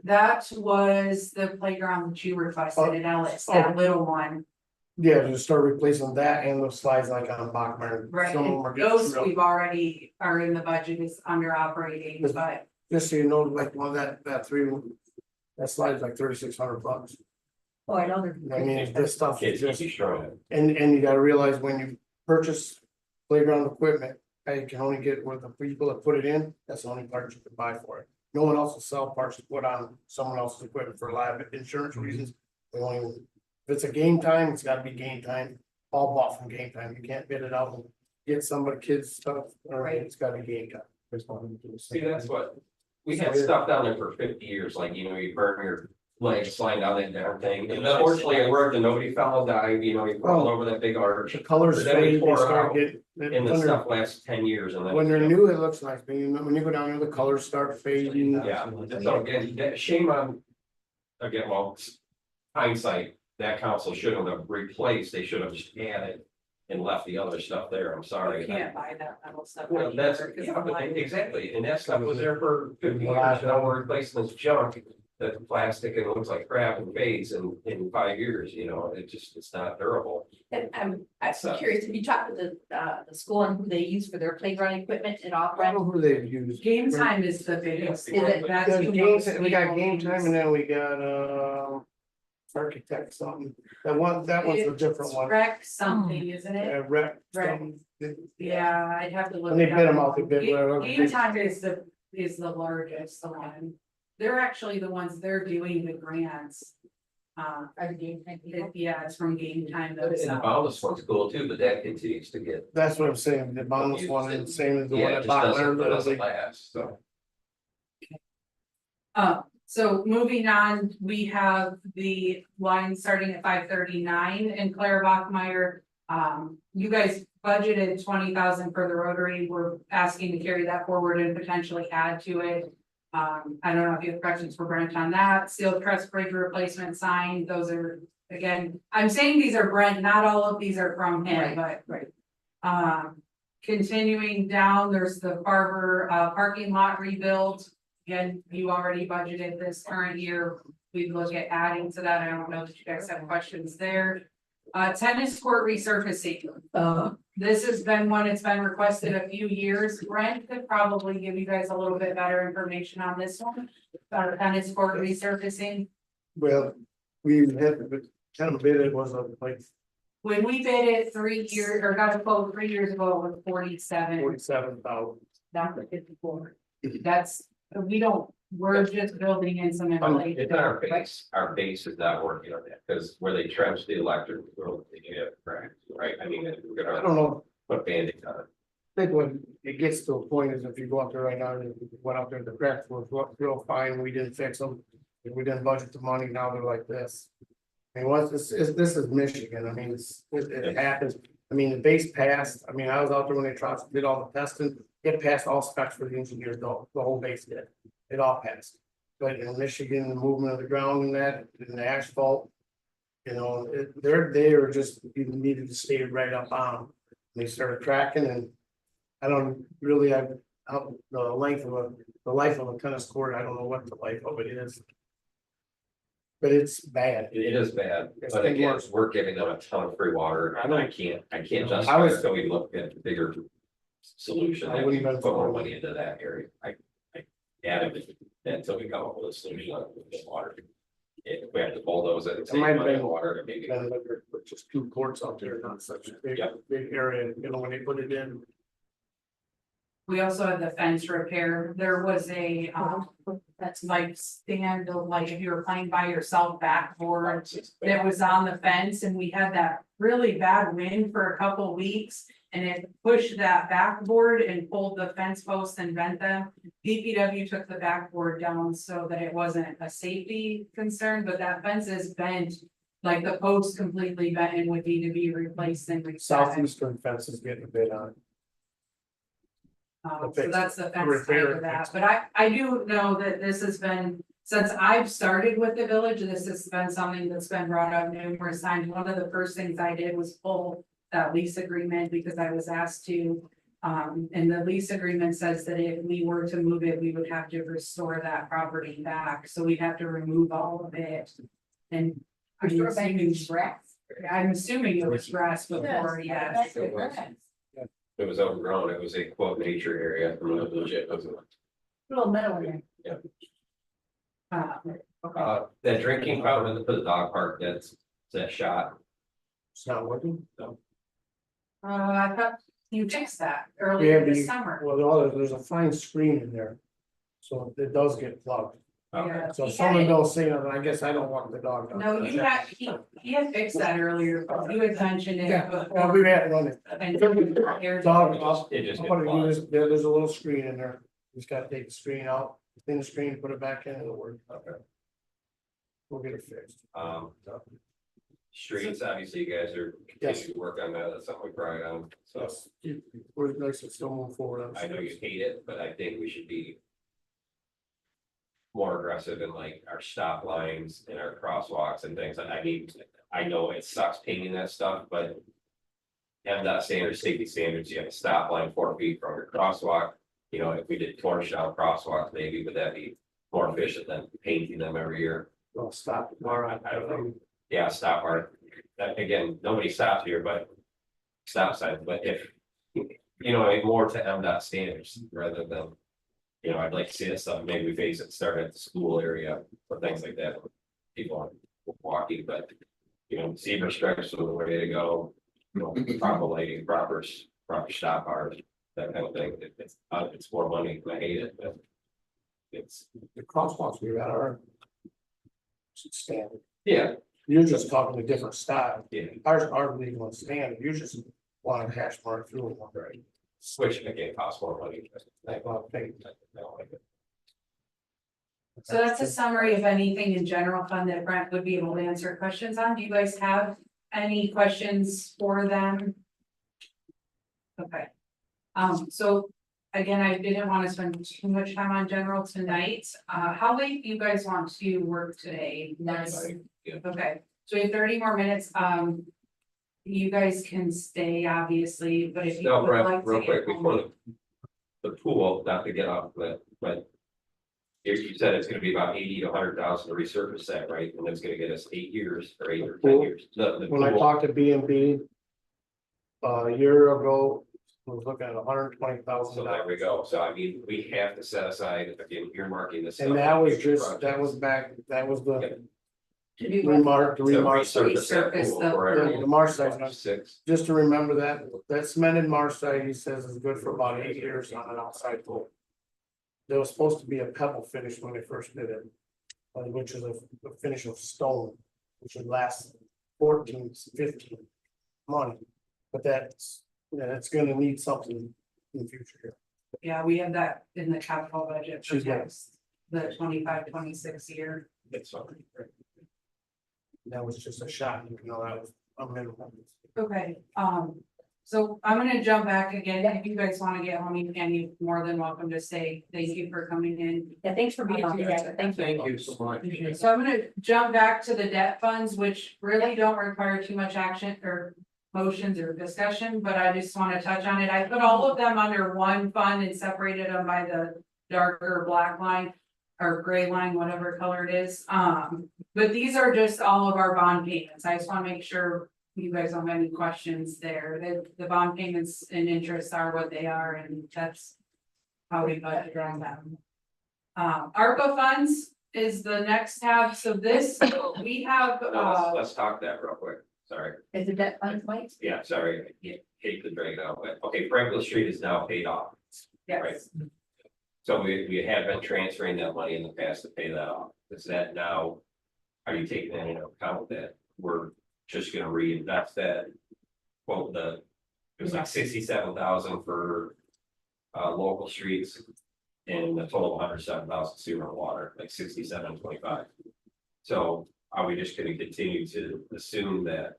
That was the playground that you requested in Ellis, that little one. Yeah, just start replacing that and the slides like on Bachmeyer. Right, Some of them are and getting those screwed up. we've already are in the budget, is under operating, but Just so you know, like one that 3, that slide's like $3,600. Oh, I know I mean, this stuff is Kids just, be strong. and you gotta realize when you purchase playground equipment, you can only get with the people that put it in, that's the only parts you can buy for it. No one else will sell parts to put on someone else's equipment for live insurance reasons. They only, if it's a game time, it's gotta be game time, all bought from game time. You can't bid it out and get somebody kids stuff, or Right. it's gotta be game time. See, that's what, we had stuff down there for 50 years, like, you know, you burn your legs sliding down that damn thing. And unfortunately, it worked and nobody fell and died, you know, you crawled over that big arch. The colors But then we fade, they tore it start out, getting. And the stuff lasts 10 years and then. When they're new, it looks nice, but when you go down there, the colors start fading. Yeah, so again, shame on, again, well, hindsight, that council should have replaced, they should have just added and left the other stuff there, I'm sorry. you can't buy that metal stuff. Well, that's, anymore, 'cause yeah, I'm but like- exactly, and that stuff was there for 50 years, now we're replacing this junk. That's plastic and it looks like crap and fades in 5 years, you know, it's not durable. And I'm curious, have you talked to the school and who they use for their playground equipment and off I don't ramp? know who they've used. Game time is the biggest. Is it- That's There's who game most time- we got people game use. time and then we got architect something. That one's a different It's one. Rec something, isn't it? Rec Rec. something. Yeah, I'd have to look. When they it bid up. them out, they bid whatever. Game time is the largest, the one. They're actually the ones, they're doing the grants. Yeah, it's from game time though, And the so. boundless one's cool too, but that continues to get. That's what I'm saying, the boundless one is the same as the one Yeah, it at just Butler. doesn't last, so. So moving on, we have the line starting at 539 and Claire Bachmeyer. You guys budgeted 20,000 for the rotary. We're asking to carry that forward and potentially add to it. I don't know if you have questions for Brent on that. Sealed crest bridge replacement sign, those are, again, I'm saying these are Brent, not all of these are from him, but. Continuing down, there's the Barber parking lot rebuild. Again, you already budgeted this current year. We'd look at adding to that. I don't know if you guys have questions there. Tennis court resurfacing. This has been one, it's been requested a few years. Brent could probably give you guys a little bit better information on this one. Tennis court resurfacing. Well, we had, kind of bid it was like When we bid it 3 years, or got a quote 3 years ago, it was 47. 47,000. Down to 54. That's, we're just building in some inflation. It's our base is not working on that, because where they trench the electric, we're taking it correct, right? I mean, we're I gonna don't know, put Band-Aids on it. I think when it gets to a point is if you go out there right now, and you went out there, the cracks were real fine, we didn't fix them. And we didn't budget the money, now they're like this. I mean, this is Michigan, I mean, it happens, I mean, the base passed, I mean, I was out there when they did all the testing. It passed all specs for the engineers, the whole base did, it all passed. But in Michigan, the movement of the ground and that, and the asphalt. You know, they were just, you needed to stay right up on them. They started cracking and. I don't really have, the life of a tennis court, I don't know what the life of it is. But it's bad. It is bad, It's but been again, worse. we're giving them a ton of free water, and I can't justify I was- it, so we look at bigger solution, I that we wouldn't even put more thought- money into that area. I added it until we come up with a solution on the water. If we have to bulldoze it and It might save have money been- on water, maybe. And with just 2 courts out there, not such a Yeah. big area, you know, when they put it in. We also had the fence repair. There was a, that's like like if you were playing by yourself backboard. That was on the fence and we had that really bad wind for a couple weeks. And it pushed that backboard and pulled the fence posts and bent them. DPW took the backboard down so that it wasn't a safety concern, but that fence is bent. Like the post completely bent and would need to be replaced and reset. Southeastern fence is getting a bit on. So that's the fence Repair side of that, but I do know that this has been, since I've started with the village, this has been something that's been brought up numerous times. One of the first things I did was pull that lease agreement because I was asked to. And the lease agreement says that if we were to move it, we would have to restore that property back, so we'd have to remove all of it. And I'm assuming it was grass before, yes. It was overgrown, it was a quote nature area, from a legit, wasn't it? Little metal in there. That drinking fountain for the dog park, that's that shot. It's not working. I thought you fixed that Yeah, earlier but this you- summer. Well, there's a fine screen in there. So it does get plugged. Okay. Yeah. So if someone don't say nothing, I guess I don't want the dog. No, he had fixed that earlier, but you had mentioned it. Yeah, before. we had run it. And Dog, It just I'll gets put it in plugged. this- there's a little screen in there. Just gotta take the screen out, thin the screen, put it back in, it'll work. Okay. We'll get it fixed. Streets, obviously, you guys are continuing to work on that, that's something we pride on, so. We're nice to still move forward. I know you hate it, but I think we should be. More aggressive in like our stop lines and our crosswalks and things, I mean, I know it sucks painting that stuff, but. MDOT standards, safety standards, you have a stop line 4 feet from your crosswalk, you know, if we did torch down crosswalks, maybe would that be more efficient than painting them every year? Well, stop tomorrow. I don't know. Yeah, stop art, that again, nobody stops here, but. Stop signs, but if, you know, more to MDOT standards rather than. You know, I'd like to see this stuff, maybe we face it, start at the school area or things like that. People aren't walking, but, you know, zebra stripes are the way to go. You know, proper lighting, proper stop art, that kind of thing, it's more money, I hate it, but. It's, The crosswalks we got are. Standard. Yeah, You're just talking a different style. yeah, Ours are legal and standard. You just want a hash mark through it. right. Switch again, cost more money. Like, well, thank you. I don't like it. So that's a summary of anything in general fund that Brent would be able to answer questions on. Do you guys have any questions for them? Okay. So again, I didn't want to spend too much time on general tonight. How late do you guys want to work today? Let's- Yeah. Okay, so we have 30 more minutes. You guys can stay, obviously, but if you No, would Brett, like to real get quick, home- before the pool, not to get off, but. You said it's gonna be about 80 to 100,000 to resurface that, right? And it's gonna get us 8 years or 8 or 10 years. The When I pool- talked to B&B a year ago, I was looking at $120,000. So there we go. So I mean, we have to set aside, again, earmarking this. And stuff that for was future just, that was projects. back, that was the To do what? remark, the To remark. resurface that Resurface pool the for pool. every The Marseille's not- 6. Just to remember that cemented Marseille, he says, is good for about 8 years on an outside pool. There was supposed to be a pebble finish when they first did it, which is a finish of stone, which would last 14, 15 months. But that's, it's gonna need something in the future. Yeah, we have that in the capital budget for She's got- next, the 25-26 year. It's something. That was just a shot, that was a minimum. Okay, so I'm gonna jump back again. If you guys wanna get home, you can, you're more than welcome to stay. Thank you for coming in. Yeah, thanks for being here. Thank you. Thank you so much. So I'm gonna jump back to the debt funds, which really don't require too much action or motions or discussion, but I just wanna touch on it. I put all of them under one fund and separated them by the darker black line or gray line, whatever color it is. But these are just all of our bond payments. I just wanna make sure you guys don't have any questions there. The bond payments and interest are what they are, and that's how we budget around them. ARPA funds is the next tab. So this, we have, No, let's talk that real quick. Sorry. Is it that fund, Mike? Yeah, sorry. I hate to drag it out, but okay, Franklin Street is now paid off. yes. So we have been transferring that money in the past to pay that off. Is that now? Are you taking that into account that we're just gonna reinvest that? Quote it was like 67,000 for local streets. And a total of 107,000 sewer and water, like 67.25. So are we just gonna continue to assume that?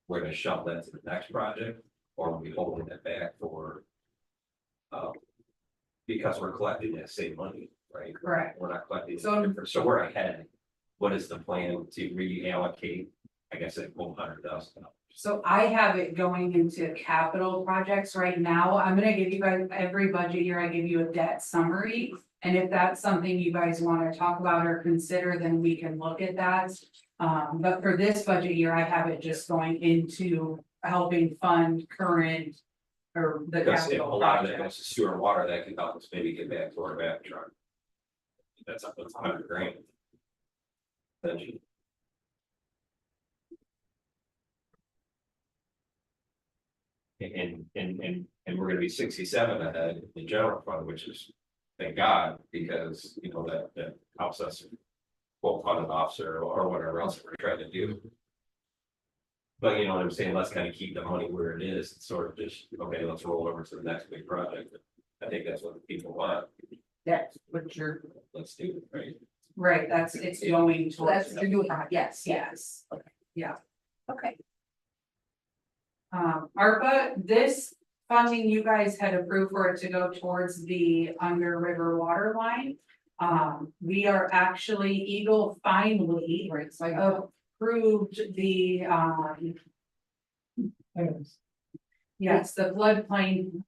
We're gonna shove that to the next project, or are we holding it back for? Because we're collecting that same money, right? Correct. We're not collecting. So- So we're ahead. What is the plan to reallocate? I guess at $100,000. So I have it going into capital projects right now. I'm gonna give you guys, every budget year, I give you a debt summary. And if that's something you guys wanna talk about or consider, then we can look at that. But for this budget year, I have it just going into helping fund current. Or the Because if a capital lot of that project. goes to sewer and water, that can help us maybe get back to our back truck. That's up to $100,000. Then you- And we're gonna be 67 ahead in the general fund, which is, thank God, because, that helps us. Quote fund an officer or whatever else we're trying to do. But you know what I'm saying, let's kind of keep the money where it is, it's sort of just, okay, let's roll over to the next big project. I think that's what the people want, That's what you're, let's do it, right? Right, it's going so that's towards. what you're doing, yes, Yes. Yeah. okay. ARPA, this funding you guys had approved for it to go towards the under river water line. We are actually, Eagle finally Right, so I approved the, yes, the floodplain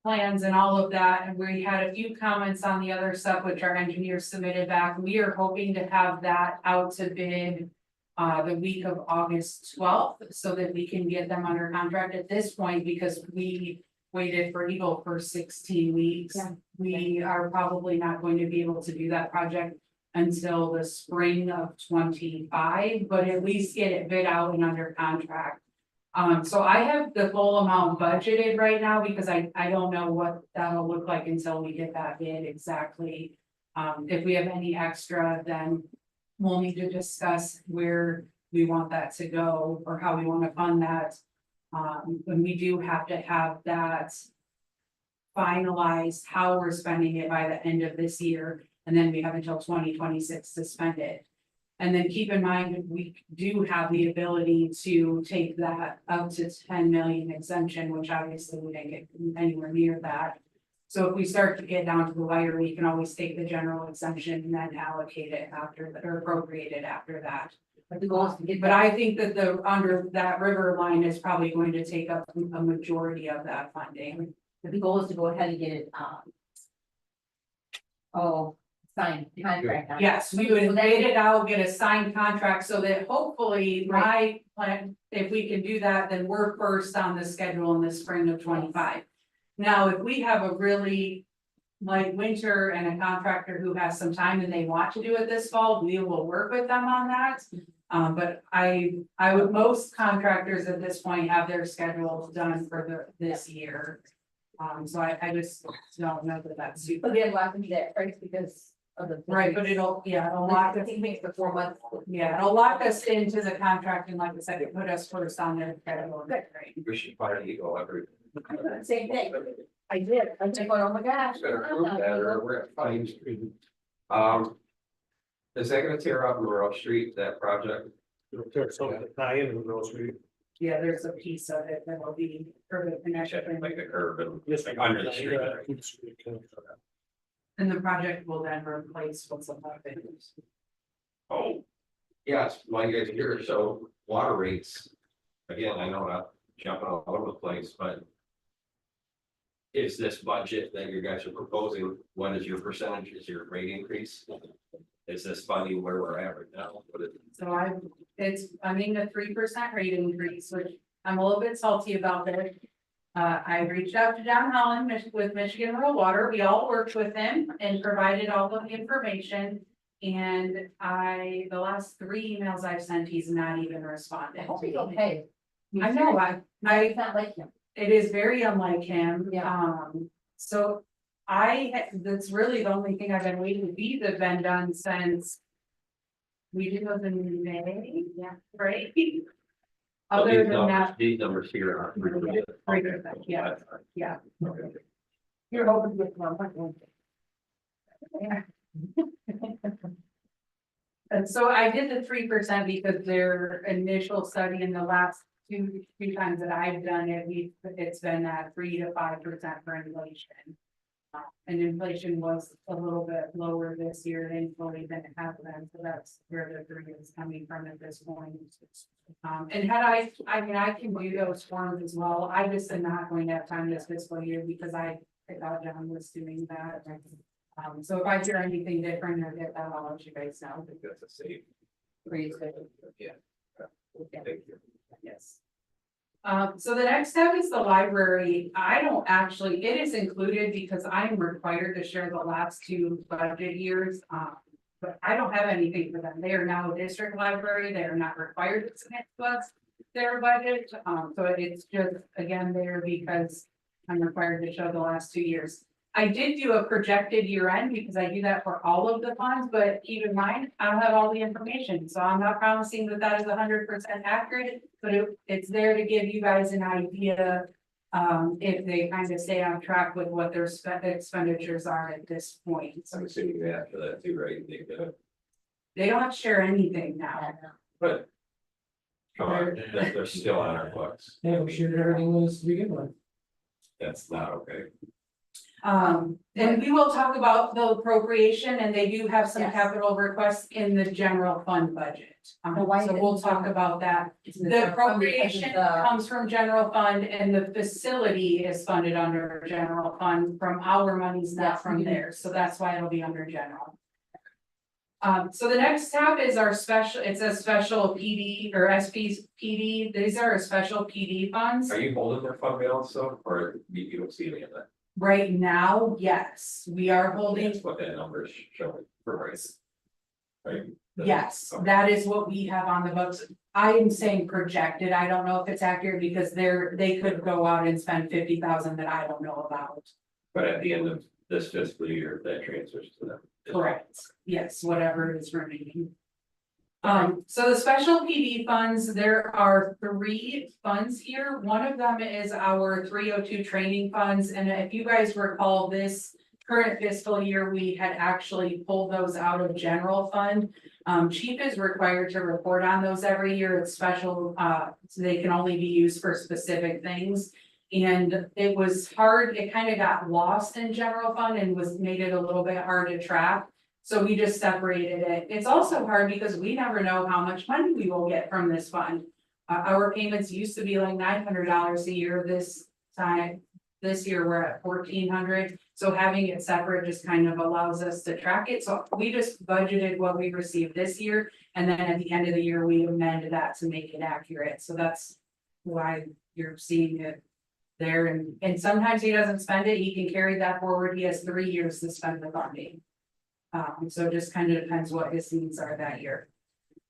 plans and all of that, and we had a few comments on the other stuff, which our engineers submitted back. We are hoping to have that out to bid the week of August 12th, so that we can get them under contract at this point, because we waited for Eagle for 16 weeks. Yeah. We are probably not going to be able to do that project until the spring of 25, but at least get it bid out and under contract. So I have the full amount budgeted right now, because I don't know what that'll look like until we get that bid exactly. If we have any extra, then we'll need to discuss where we want that to go or how we want to fund that. And we do have to have that finalized, how we're spending it by the end of this year. And then we have until 2026 to spend it. And then keep in mind, we do have the ability to take that up to 10 million exemption, which obviously we didn't get anywhere near that. So if we start to get down to the wire, we can always take the general exemption and then allocate it after, or appropriate it after that. But the goal is to get. But I think that the, under that river line is probably going to take up a majority of that funding. But the goal is to go ahead and get it, signed contract. on it. Yes, we would wait it out, get a signed contract so that hopefully my plan, if we can do that, then we're first on the schedule in the spring of 25. Now, if we have a really like winter and a contractor who has some time and they want to do it this fall, we will work with them on that. But I would, most contractors at this point have their schedules done for this year. So I just don't know that that's super. But we have to do that first because of the. Right, but it'll lock us, makes for 4 months. it'll lock us into the contract and like I said, it put us first on their schedule. Right. We should finally go every. Same thing. I did. I'm just going, oh my gosh. Better prove that or we're at Pine Street. Is that gonna tear up Monroe Street, that project? So, tie in with Rose Street. Yeah, there's a piece of it that will be for the connection. Like the curb and Yes, like under the street. And the project will then replace what's above it. Oh, yes, like guys here, so water rates, again, I know not jumping all over the place, but. Is this budget that you guys are proposing, what is your percentage, is your rate increase? Is this funding where we're at right now? What is it? So I'm in a 3% rate increase, which I'm a little bit salty about that. I reached out to John Holland with Michigan Rural Water. We all worked with him and provided all of the information. And the last 3 emails I've sent, he's not even responded. I hope he's okay. I know, It's not like him. it is very unlike him. Yeah. So that's really the only thing I've been waiting. These have been done since. We did those in May, yeah, right? So Other than that, these numbers here are. 3%, yeah. Yeah. Okay. You're hoping to get one. And so I did the 3% because their initial study in the last two times that I've done it, it's been at 3 to 5% for inflation. And inflation was a little bit lower this year thankfully than it has been, so that's where the 3 is coming from at this point. And had I mean, I can do those forms as well, I just am not going to have time this fiscal year because I thought John was doing that. So if I hear anything different or get that, I'll let you guys know. I think that's a safe. Great. Yeah. Okay. Thank you. Yes. So the next step is the library. I don't actually, it is included because I'm required to share the last 2 budget years. But I don't have anything for them. They are now a district library. They are not required to submit to us their budget. So it's just, again, there because I'm required to show the last 2 years. I did do a projected year end because I do that for all of the funds, but keep in mind, I don't have all the information, so I'm not promising that that is 100% accurate. But it's there to give you guys an idea, if they kind of stay on track with what their expenditures are at this point. I'm assuming they after that too, right? They don't share anything now. But. Come on, they're still on our books. Yeah, we should everything was to begin with. That's not okay. And we will talk about the appropriation, and they do have some Yes. capital requests in the general fund budget. Well, why So is it- we'll talk about that. The appropriation comes from general fund and the facility is funded under general fund from our monies, not from theirs, so that's why it'll be under general. So the next tab is our special, it's a special PD or SPD, these are our special PD funds. Are you holding their fund balance though, or you don't see any of that? Right now, yes, we are holding. That's what that number is showing for rates. Right? Yes, Okay. that is what we have on the books. I am saying projected. I don't know if it's accurate because they could go out and spend 50,000 that I don't know about. But at the end of this fiscal year, that transfers to them. Correct. Yes, whatever is remaining. So the special PD funds, there are 3 funds here. One of them is our 302 training funds, and if you guys recall this current fiscal year, we had actually pulled those out of general fund. Chief is required to report on those every year. It's special, so they can only be used for specific things. And it was hard, it kind of got lost in general fund and made it a little bit hard to track. So we just separated it. It's also hard because we never know how much money we will get from this fund. Our payments used to be like $900 a year this year we're at 1,400. So having it separate just kind of allows us to track it. So we just budgeted what we received this year. And then at the end of the year, we amended that to make it accurate. So that's why you're seeing it there. And sometimes he doesn't spend it. He can carry that forward. He has 3 years to spend the funding. So it just kind of depends what his needs are that year.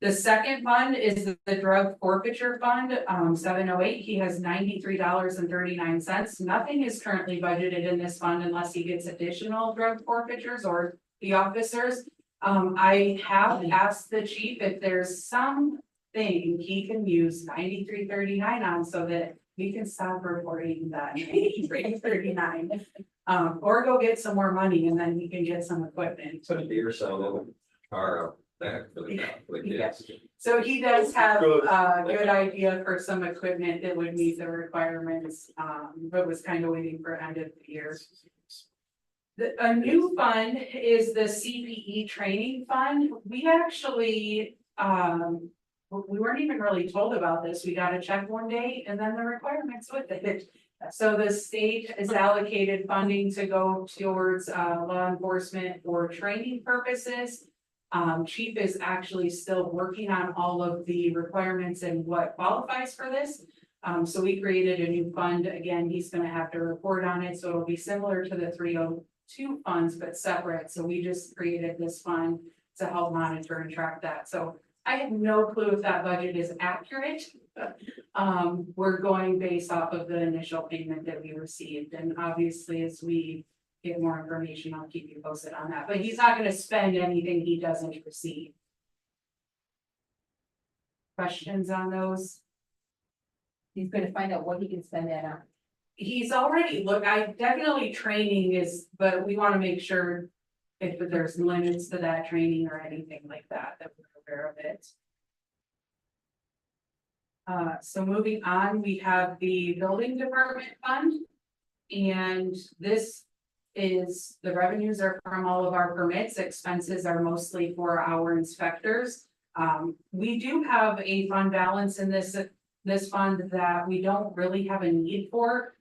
The second fund is the drug forfeiture fund, 708. He has $93.39. Nothing is currently budgeted in this fund unless he gets additional drug forfeitures or the officers. I have asked the chief if there's something he can use 9339 on so that we can stop reporting that 9339. Or go get some more money and then we can get some equipment. Put a deer sign on the car up back for the kids. So he does have a good idea for some equipment that would meet the requirements, but was kind of waiting for end of the year. A new fund is the CPE training fund. We actually, we weren't even really told about this. We got a check one day and then the requirements with it. So the state is allocated funding to go towards law enforcement for training purposes. Chief is actually still working on all of the requirements and what qualifies for this. So we created a new fund. Again, he's gonna have to report on it, so it'll be similar to the 302 funds, but separate. So we just created this fund to help monitor and track that. So I have no clue if that budget is accurate. We're going based off of the initial payment that we received, and obviously as we get more information, I'll keep you posted on that, but he's not gonna spend anything he doesn't receive. Questions on those? He's gonna find out what he can spend that on. He's already, look, I definitely training is, but we wanna make sure if there's limits to that training or anything like that, that we're aware of it. So moving on, we have the building department fund. And this is, the revenues are from all of our permits, expenses are mostly for our inspectors. We do have a fund balance in this fund that we don't really have a need for.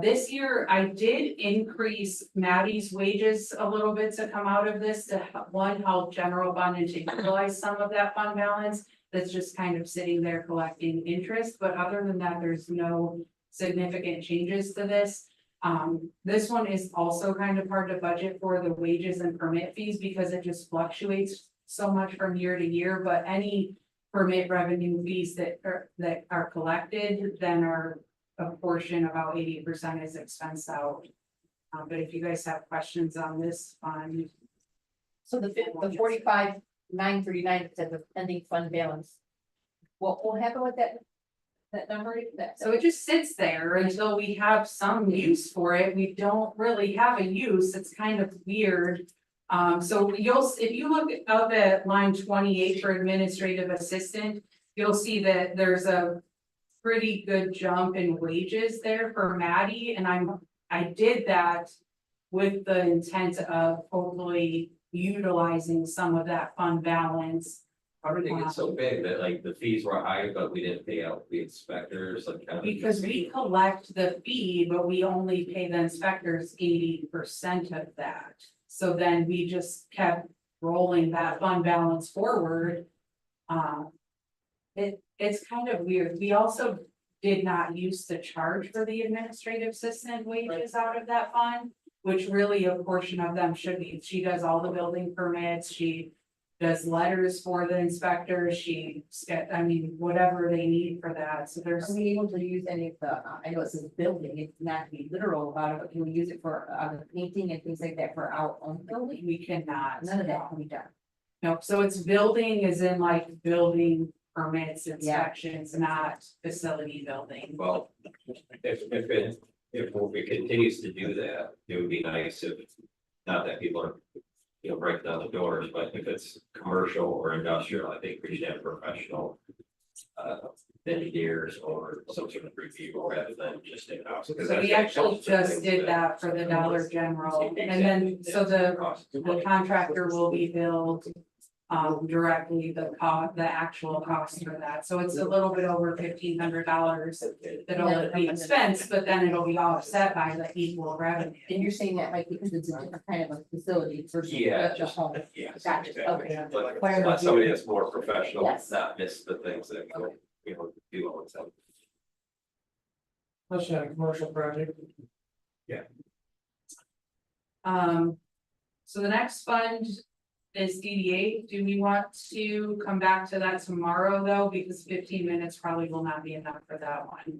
This year, I did increase Maddie's wages a little bit to come out of this to help general fund and to utilize some of that fund balance. That's just kind of sitting there collecting interest, but other than that, there's no significant changes to this. This one is also kind of hard to budget for the wages and permit fees because it just fluctuates so much from year to year, but any permit revenue fees that are collected then are a portion, about 80% is expensed out. But if you guys have questions on this fund. So the 45,939 says the pending fund balance. What will happen with that number? So it just sits there until we have some use for it. We don't really have a use. It's kind of weird. So if you look up at line 28 for administrative assistant, you'll see that there's a pretty good jump in wages there for Maddie, and I did that with the intent of hopefully utilizing some of that fund balance. How did it get so big that like the fees were high, but we didn't pay out the inspectors, like kind of? Because we collect the fee, but we only pay the inspectors 80% of that. So then we just kept rolling that fund balance forward. It's kind of weird. We also did not use to charge for the administrative assistant wages out of that fund, which really a portion of them should be. She does all the building permits, she does letters for the inspectors, whatever they need for that. So there's. Are we able to use any of the, I know it says building, it's not to be literal about it, but can we use it for painting and things like that for our own building? We cannot. None of that can be done. No, so it's building is in like building permits, inspections, not facility building. Well, if it continues to do that, it would be nice if, not that people are, breaking down the doors, but if it's commercial or industrial, I think we should have professional engineers or some sort of review rather than just in-house. So we actually just did that for the Dollar General, and then, so the contractor will be billed directly the actual cost for that, so it's a little bit over $1,500 that'll be expense, but then it'll be offset by the equal revenue. And you're saying that like because it's a different kind of a facility versus the home. Yeah. Gotcha, Exactly. okay. But Why not would somebody you- that's more professional, Yes. not miss the things that, Okay. do all the time. Let's have a commercial project. So the next fund is DDA. Do we want to come back to that tomorrow though? Because 15 minutes probably will not be enough for that one.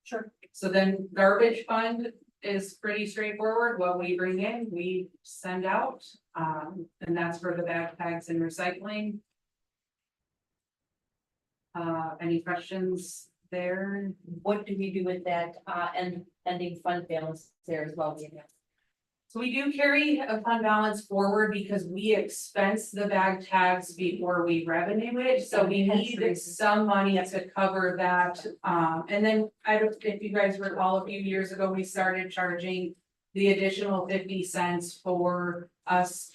Sure. So then garbage fund is pretty straightforward. What we bring in, we send out. And that's for the backpacks and recycling. Any questions there? What do we do with that, and ending fund balance there as well? So we do carry a fund balance forward because we expense the bag tags before we revenue it, so we need some money to cover that. And then I don't, if you guys recall, a few years ago, we started charging the additional 50 cents for us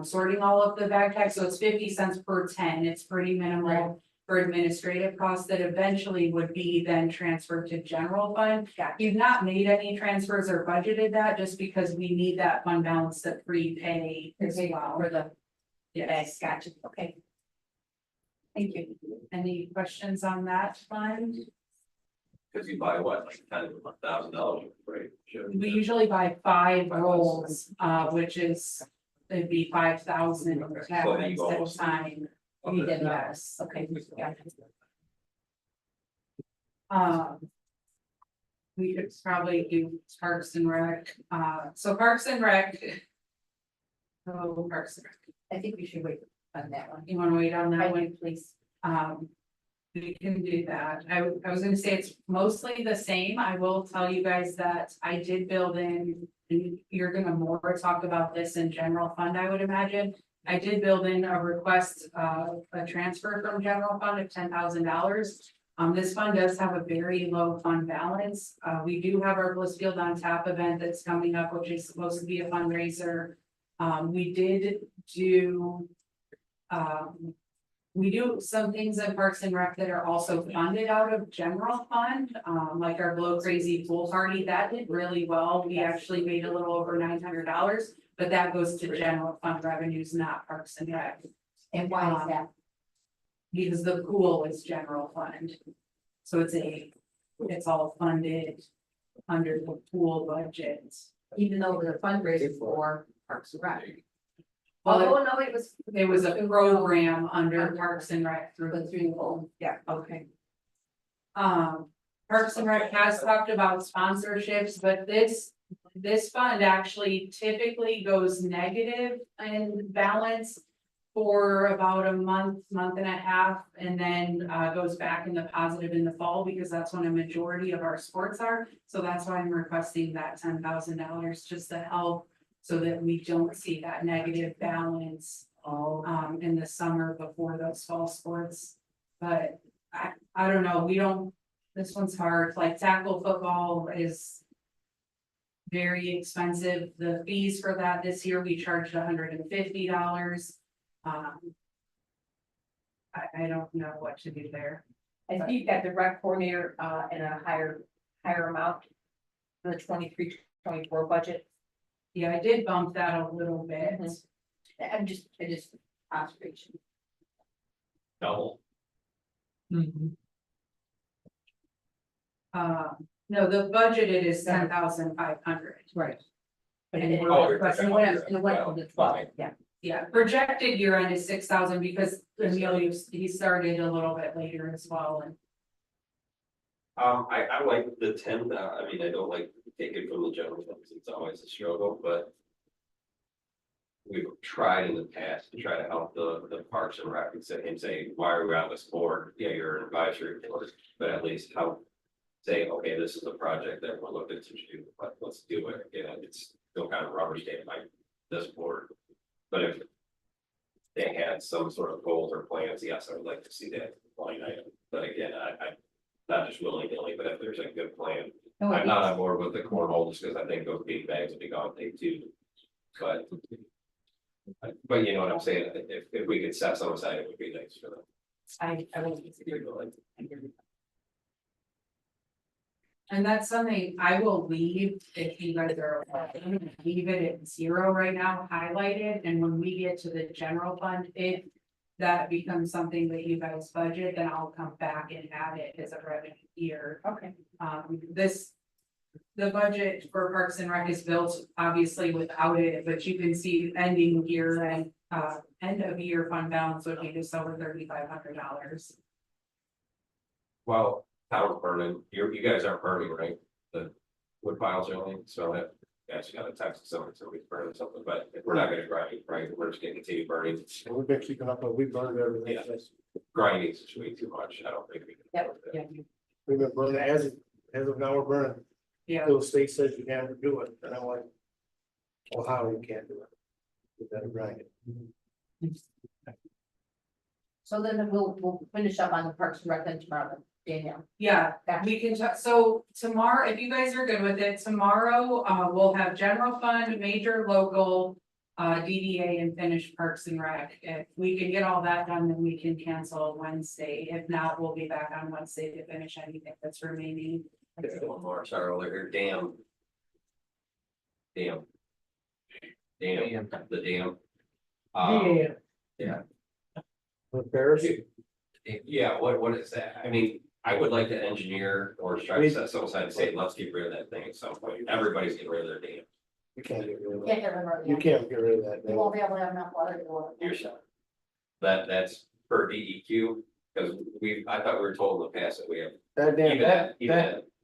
sorting all of the bag tags, so it's 50 cents per 10, it's pretty minimal for administrative costs that eventually would be then transferred to general fund. We've not made any transfers or budgeted that just because we need that fund balance to prepay as well. For the Yes. bags, gotcha, okay. Thank you. Any questions on that fund? Cause you buy what, like $10,000, right? We usually buy 5 rolls, which is, it'd be 5,000 tablets at a time. We did that. Yes. Okay, yeah. We could probably do Parks and Rec, so Parks and Rec. Oh, Parks and Rec, I think we should wait on that one. you wanna wait on that one? Please. We can do that. I was gonna say it's mostly the same. I will tell you guys that I did build in, and you're gonna more talk about this in general fund, I would imagine. I did build in a request, a transfer from general fund of $10,000. This fund does have a very low fund balance. We do have our Blissfield on Tap event that's coming up, which is supposed to be a fundraiser. We did do, we do some things in Parks and Rec that are also funded out of general fund, like our Blow Crazy Pool Party, that did really well. We actually made a little over $900, but that goes to general fund revenues, not Parks and Rec. And why is that? Because the pool is general fund. So it's all funded under the pool budget. Even though the fundraiser for Parks and Rec. Well, Oh, no, it was a program under Parks and Rec through the three pool. yeah, okay. Parks and Rec has talked about sponsorships, but this fund actually typically goes negative in balance for about a month and a half, and then goes back in the positive in the fall, because that's when a majority of our sports are. So that's why I'm requesting that $10,000 just to help, so that we don't see that negative balance in the summer before those fall sports. But I don't know, this one's hard, like tackle football is very expensive. The fees for that this year, we charged $150. I don't know what to do there. I think you've got the rec coordinator, and a higher amount for the 23-24 budget. Yeah, I did bump that a little bit. I just observation. Double. No, the budgeted is 10,500. Right. And it Oh, went from the 12, yeah. yeah, projected year end is 6,000 because Emilio, he started a little bit later as well, and I like the 10, I mean, I don't like taking from the general funds, it's always a struggle, but. we've tried in the past to try to help the Parks and Rec and say, why are we on this board? Yeah, you're an advisory board, but at least help say, okay, this is a project that we're looking to do, let's do it. You know, it's still kind of rubber stamp like this board. But if they had some sort of goals or plans, yes, I would like to see that line item. But again, I not just willy-nilly, but if there's a good plan. No, I'm not on board with the cornhole just because I think those big bags will be gone thing too. But you know what I'm saying, if we could set some aside, it would be nice for them. I will consider going. And that's something I will leave if you guys are, I'm gonna leave it at 0 right now, highlighted, and when we get to the general fund, if that becomes something that you guys budget, then I'll come back and add it as a revenue year. Okay. The budget for Parks and Rec is built obviously without it, but you can see ending year and, end of year fund balance would be just over $3,500. Well, town's burning, you guys aren't burning, right? The wood piles are only, so that, actually got a text, somebody's burning something, but if we're not gonna grind, right, we're just gonna continue burning. And we've been keeping up, but we burned everything. Yeah. Grinding is way too much, I don't think we can. Yep, yeah. We've been burning as of now, we're burning. Yeah, The state says you can't do it, and I'm like, well, how you can't do it? You gotta grind it. So then we'll finish up on the Parks and Rec then tomorrow, Danielle. yeah, we can, so tomorrow, if you guys are good with it, tomorrow, we'll have general fund, major local. DDA and finish Parks and Rec. If we can get all that done, then we can cancel Wednesday. If not, we'll be back on Wednesday to finish anything that's remaining. One more, sorry, earlier here, dam. Dam, the dam. Yeah, Repairs? yeah, what is that? I mean, I would like to engineer or try to set some aside and say, let's get rid of that thing at some point. Everybody's getting rid of their dam. You can't get rid of Can't that. get rid of You it. can't get rid of that. We won't be able to have enough water to go. You're that's per DEQ, because I thought we were told in the past that we have. That dam, even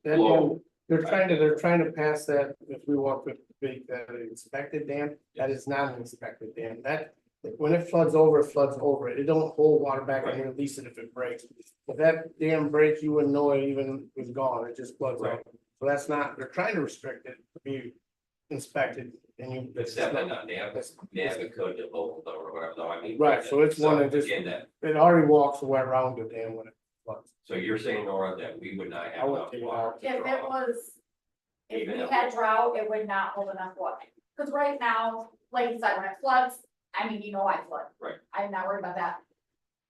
that low. dam, they're trying to pass that, if we want to make that an inspected dam, that is not an inspected dam, that. When it floods over, it floods over, it don't hold water back and release it if it breaks. If that dam breaks, you wouldn't know it even was gone, it just floods out. So that's not, they're trying to restrict it to be inspected and you. It's definitely not NAVA code to local though, or whatever, though, I mean. Right, so it's one that just- Again, that, It already walks the way around the dam when it floods. so you're saying, Nora, that we would not I have would enough take it water out. to If it draw? was, if Even we if- had drought, it would not hold enough water. Cause right now, like you said, when it floods, I mean, you know I flood. Right. I'm not worried about that.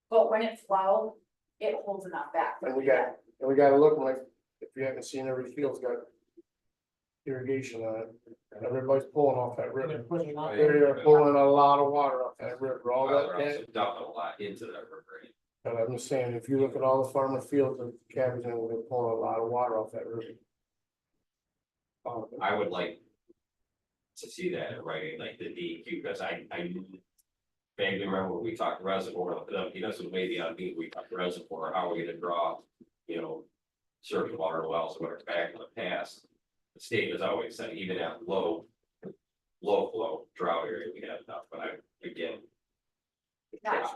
But when it's low, it holds enough back. And we gotta look like, if you haven't seen, every field's got irrigation on it, and everybody's pulling off that river. They're pulling a lot of water off that river, all Well, that, they're also dumping a lot into that river. and I'm just saying, if you look at all the farmer fields and cabins, and they're pulling a lot of water off that river. I would like to see that in writing, like the DEQ, because I vaguely remember when we talked reservoir, you know, so maybe on me, we talked reservoir, how are we gonna draw, you know, surface water wells, or whatever, back in the past. The state has always said, even at low flow drought area, we have enough, but again,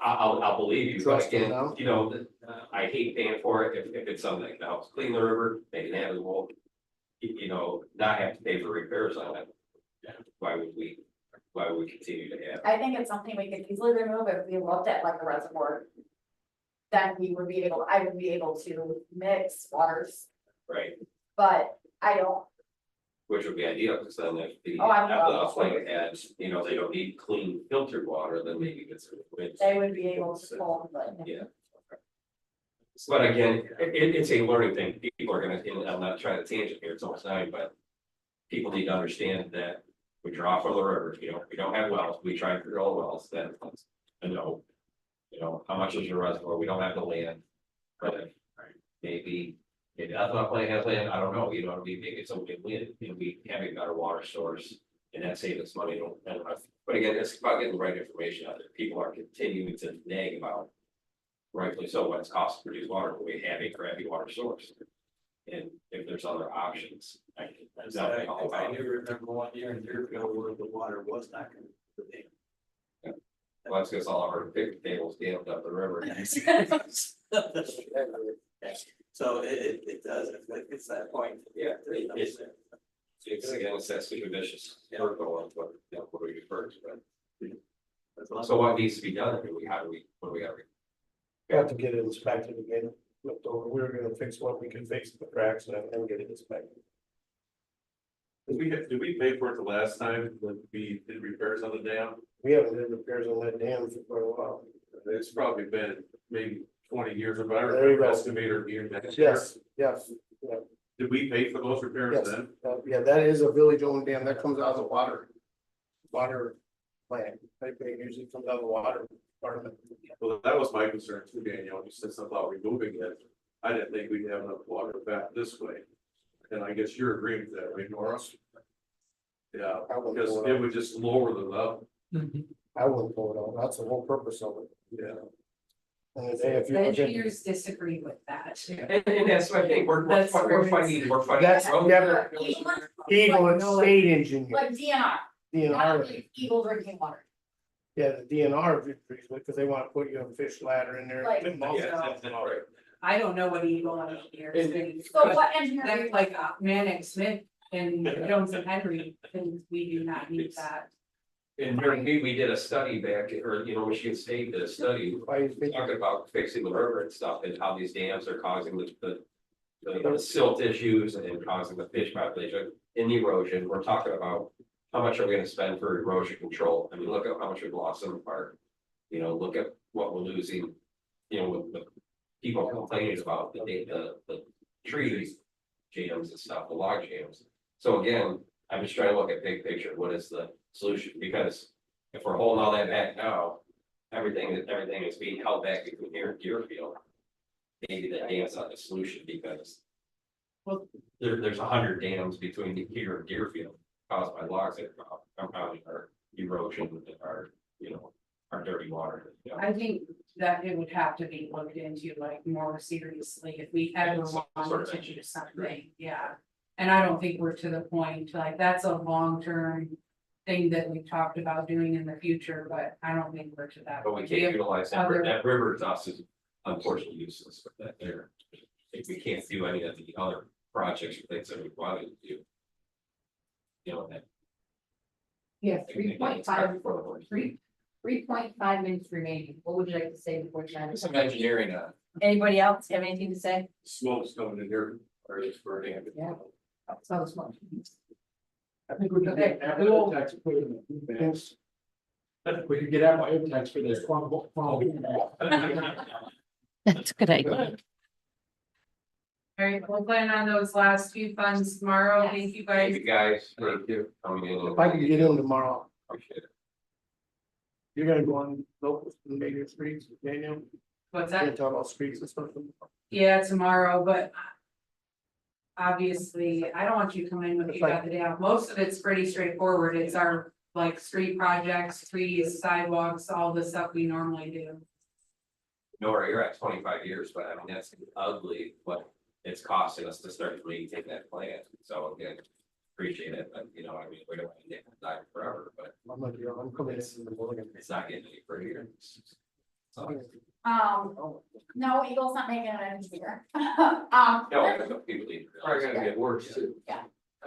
I'll believe you, but Trust them again, now. you know, I hate paying for it if it's something that helps clean the river, make it navigable. You know, not have to pay for repairs on it. Why would we continue to have? I think it's something we could easily remove if we looked at like a reservoir. Then we would be able, I would be able to mix waters, Right, but I don't, which would be ideal, because then if the Oh, I love upland adds, you know, they don't need clean filtered water, then maybe it's. they would be able to pull, but. Yeah. But again, it's a learning thing, people are gonna, and I'm not trying to tangent here, it's almost 9, but. People need to understand that we draw from the river, you know, we don't have wells, we try to drill wells, then, I know. You know, how much is your reservoir, we don't have the land, but maybe that's not playing has land, I don't know, you know, maybe it's something win, and we have a better water source. And that saves us money, but again, it's about getting the right information out there, people are continuing to nag about. Rightfully so, what it's cost to produce water, but we have a crappy water source. And if there's other options, I I do remember 1 year, a year ago, where the water was not coming to the dam. Well, that's because all of our big tables dammed up the river. So it does, it's that point. Yeah, it's again, it's that super vicious circle of what, you know, what do we do first, but. So what needs to be done? I mean, what do we got? We have to get it inspected again, looked over, we were gonna fix what we can fix the cracks and get it inspected. Did we pay for it the last time when we did repairs on the dam? We haven't done repairs on that dam for quite a while. It's probably been maybe 20 years, but I There you remember go. excavator being next year. Yes, Did we pay for those repairs yes, then? yeah, that is a village owned dam, that comes out of the water plant, they usually comes out of the water department. Well, that was my concern too, Daniel. You said something about removing it. I didn't think we'd have enough water back this way. And I guess you're agreeing with that, right, Nora? Yeah, I wouldn't because pull it it out. would just lower the level. I wouldn't pull it out, that's the whole purpose of it. Yeah. And if The you look at. engineers disagree with that. And that's what I think, we're That's fighting, That's, yeah, Eagle and No, state engineer, Like DNR, DNR, not Eagle drinking water. yeah, the DNR agrees with, because they want to put you a fish ladder in there. Right. Yeah, that's right. I don't know what Eagle engineers think. So what engineer? That's like Manic Smith and Jones and Henry, and we do not need that. In Murphy, we did a study back, or, you know, Michigan State did a study Why is it- talking about fixing the river and stuff, and how these dams are causing the silt issues and causing the fish population in erosion. We're talking about how much are we gonna spend for erosion control? I mean, look at how much we've lost in the park. You know, look at what we're losing, you know, with people complaining about the trees jams and stuff, the log jams. So again, I'm just trying to look at big picture, what is the solution? Because if we're holding all that back now, everything is being held back between here and Deerfield. Maybe that dam's not the solution because Well- there's 100 dams between here and Deerfield caused by logs that are compounding our erosion and our, you know, our dirty water. You know? I think that it would have to be looked into like more seriously if we ever Some sort wanted of to action. do something, yeah. And I don't think we're to the point, like, that's a long-term thing that we've talked about doing in the future, but I don't think we're to that. But we point. can't have utilize that, other- that river to us is unfortunately useless with that there. If we can't do any of the other projects or things that we wanted to do. You know, that. Yeah, 3.5, For the 3.5 minutes remaining. What would you like to say before time? Some engineering, Anybody else have anything to say? Smoke's coming in here, or it's burning. Yeah. So smart. I think we could get apple tax put in the banks. We could get apple tax for this. That's a good idea. All right, we'll plan on those last few funds tomorrow, thank you thank guys. you guys, thank you. Coming in. If I can get in tomorrow, Appreciate it. you're gonna go on local major streets, Daniel, What's you're that? gonna talk about streets and stuff. Yeah, tomorrow, but. Obviously, I don't want you to come in when you got the day off. Most of it's pretty straightforward. It's our like street projects, trees, sidewalks, all the stuff we normally do. Nora, you're at 25 years, but I mean, that's ugly what it's costing us to start to maintain that plan. So again, appreciate it, but you know, I mean, we don't want to die forever, but I'm coming in the morning. it's not getting any prettier. So, No, Eagle's not making it any easier. no, there's no people even Probably realize. gonna get worse too.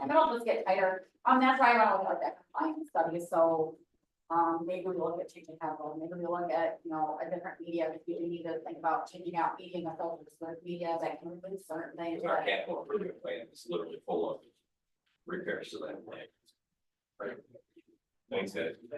And it'll just get tighter. That's why I want to look at that compliance study, so. Maybe we look at changing capital, maybe we look at, you know, a different media, if we need to think about changing out media and the filters for media that can include certain things. Our but- capital improvement plan is literally full of repairs to that plan. Right. Thanks, guys.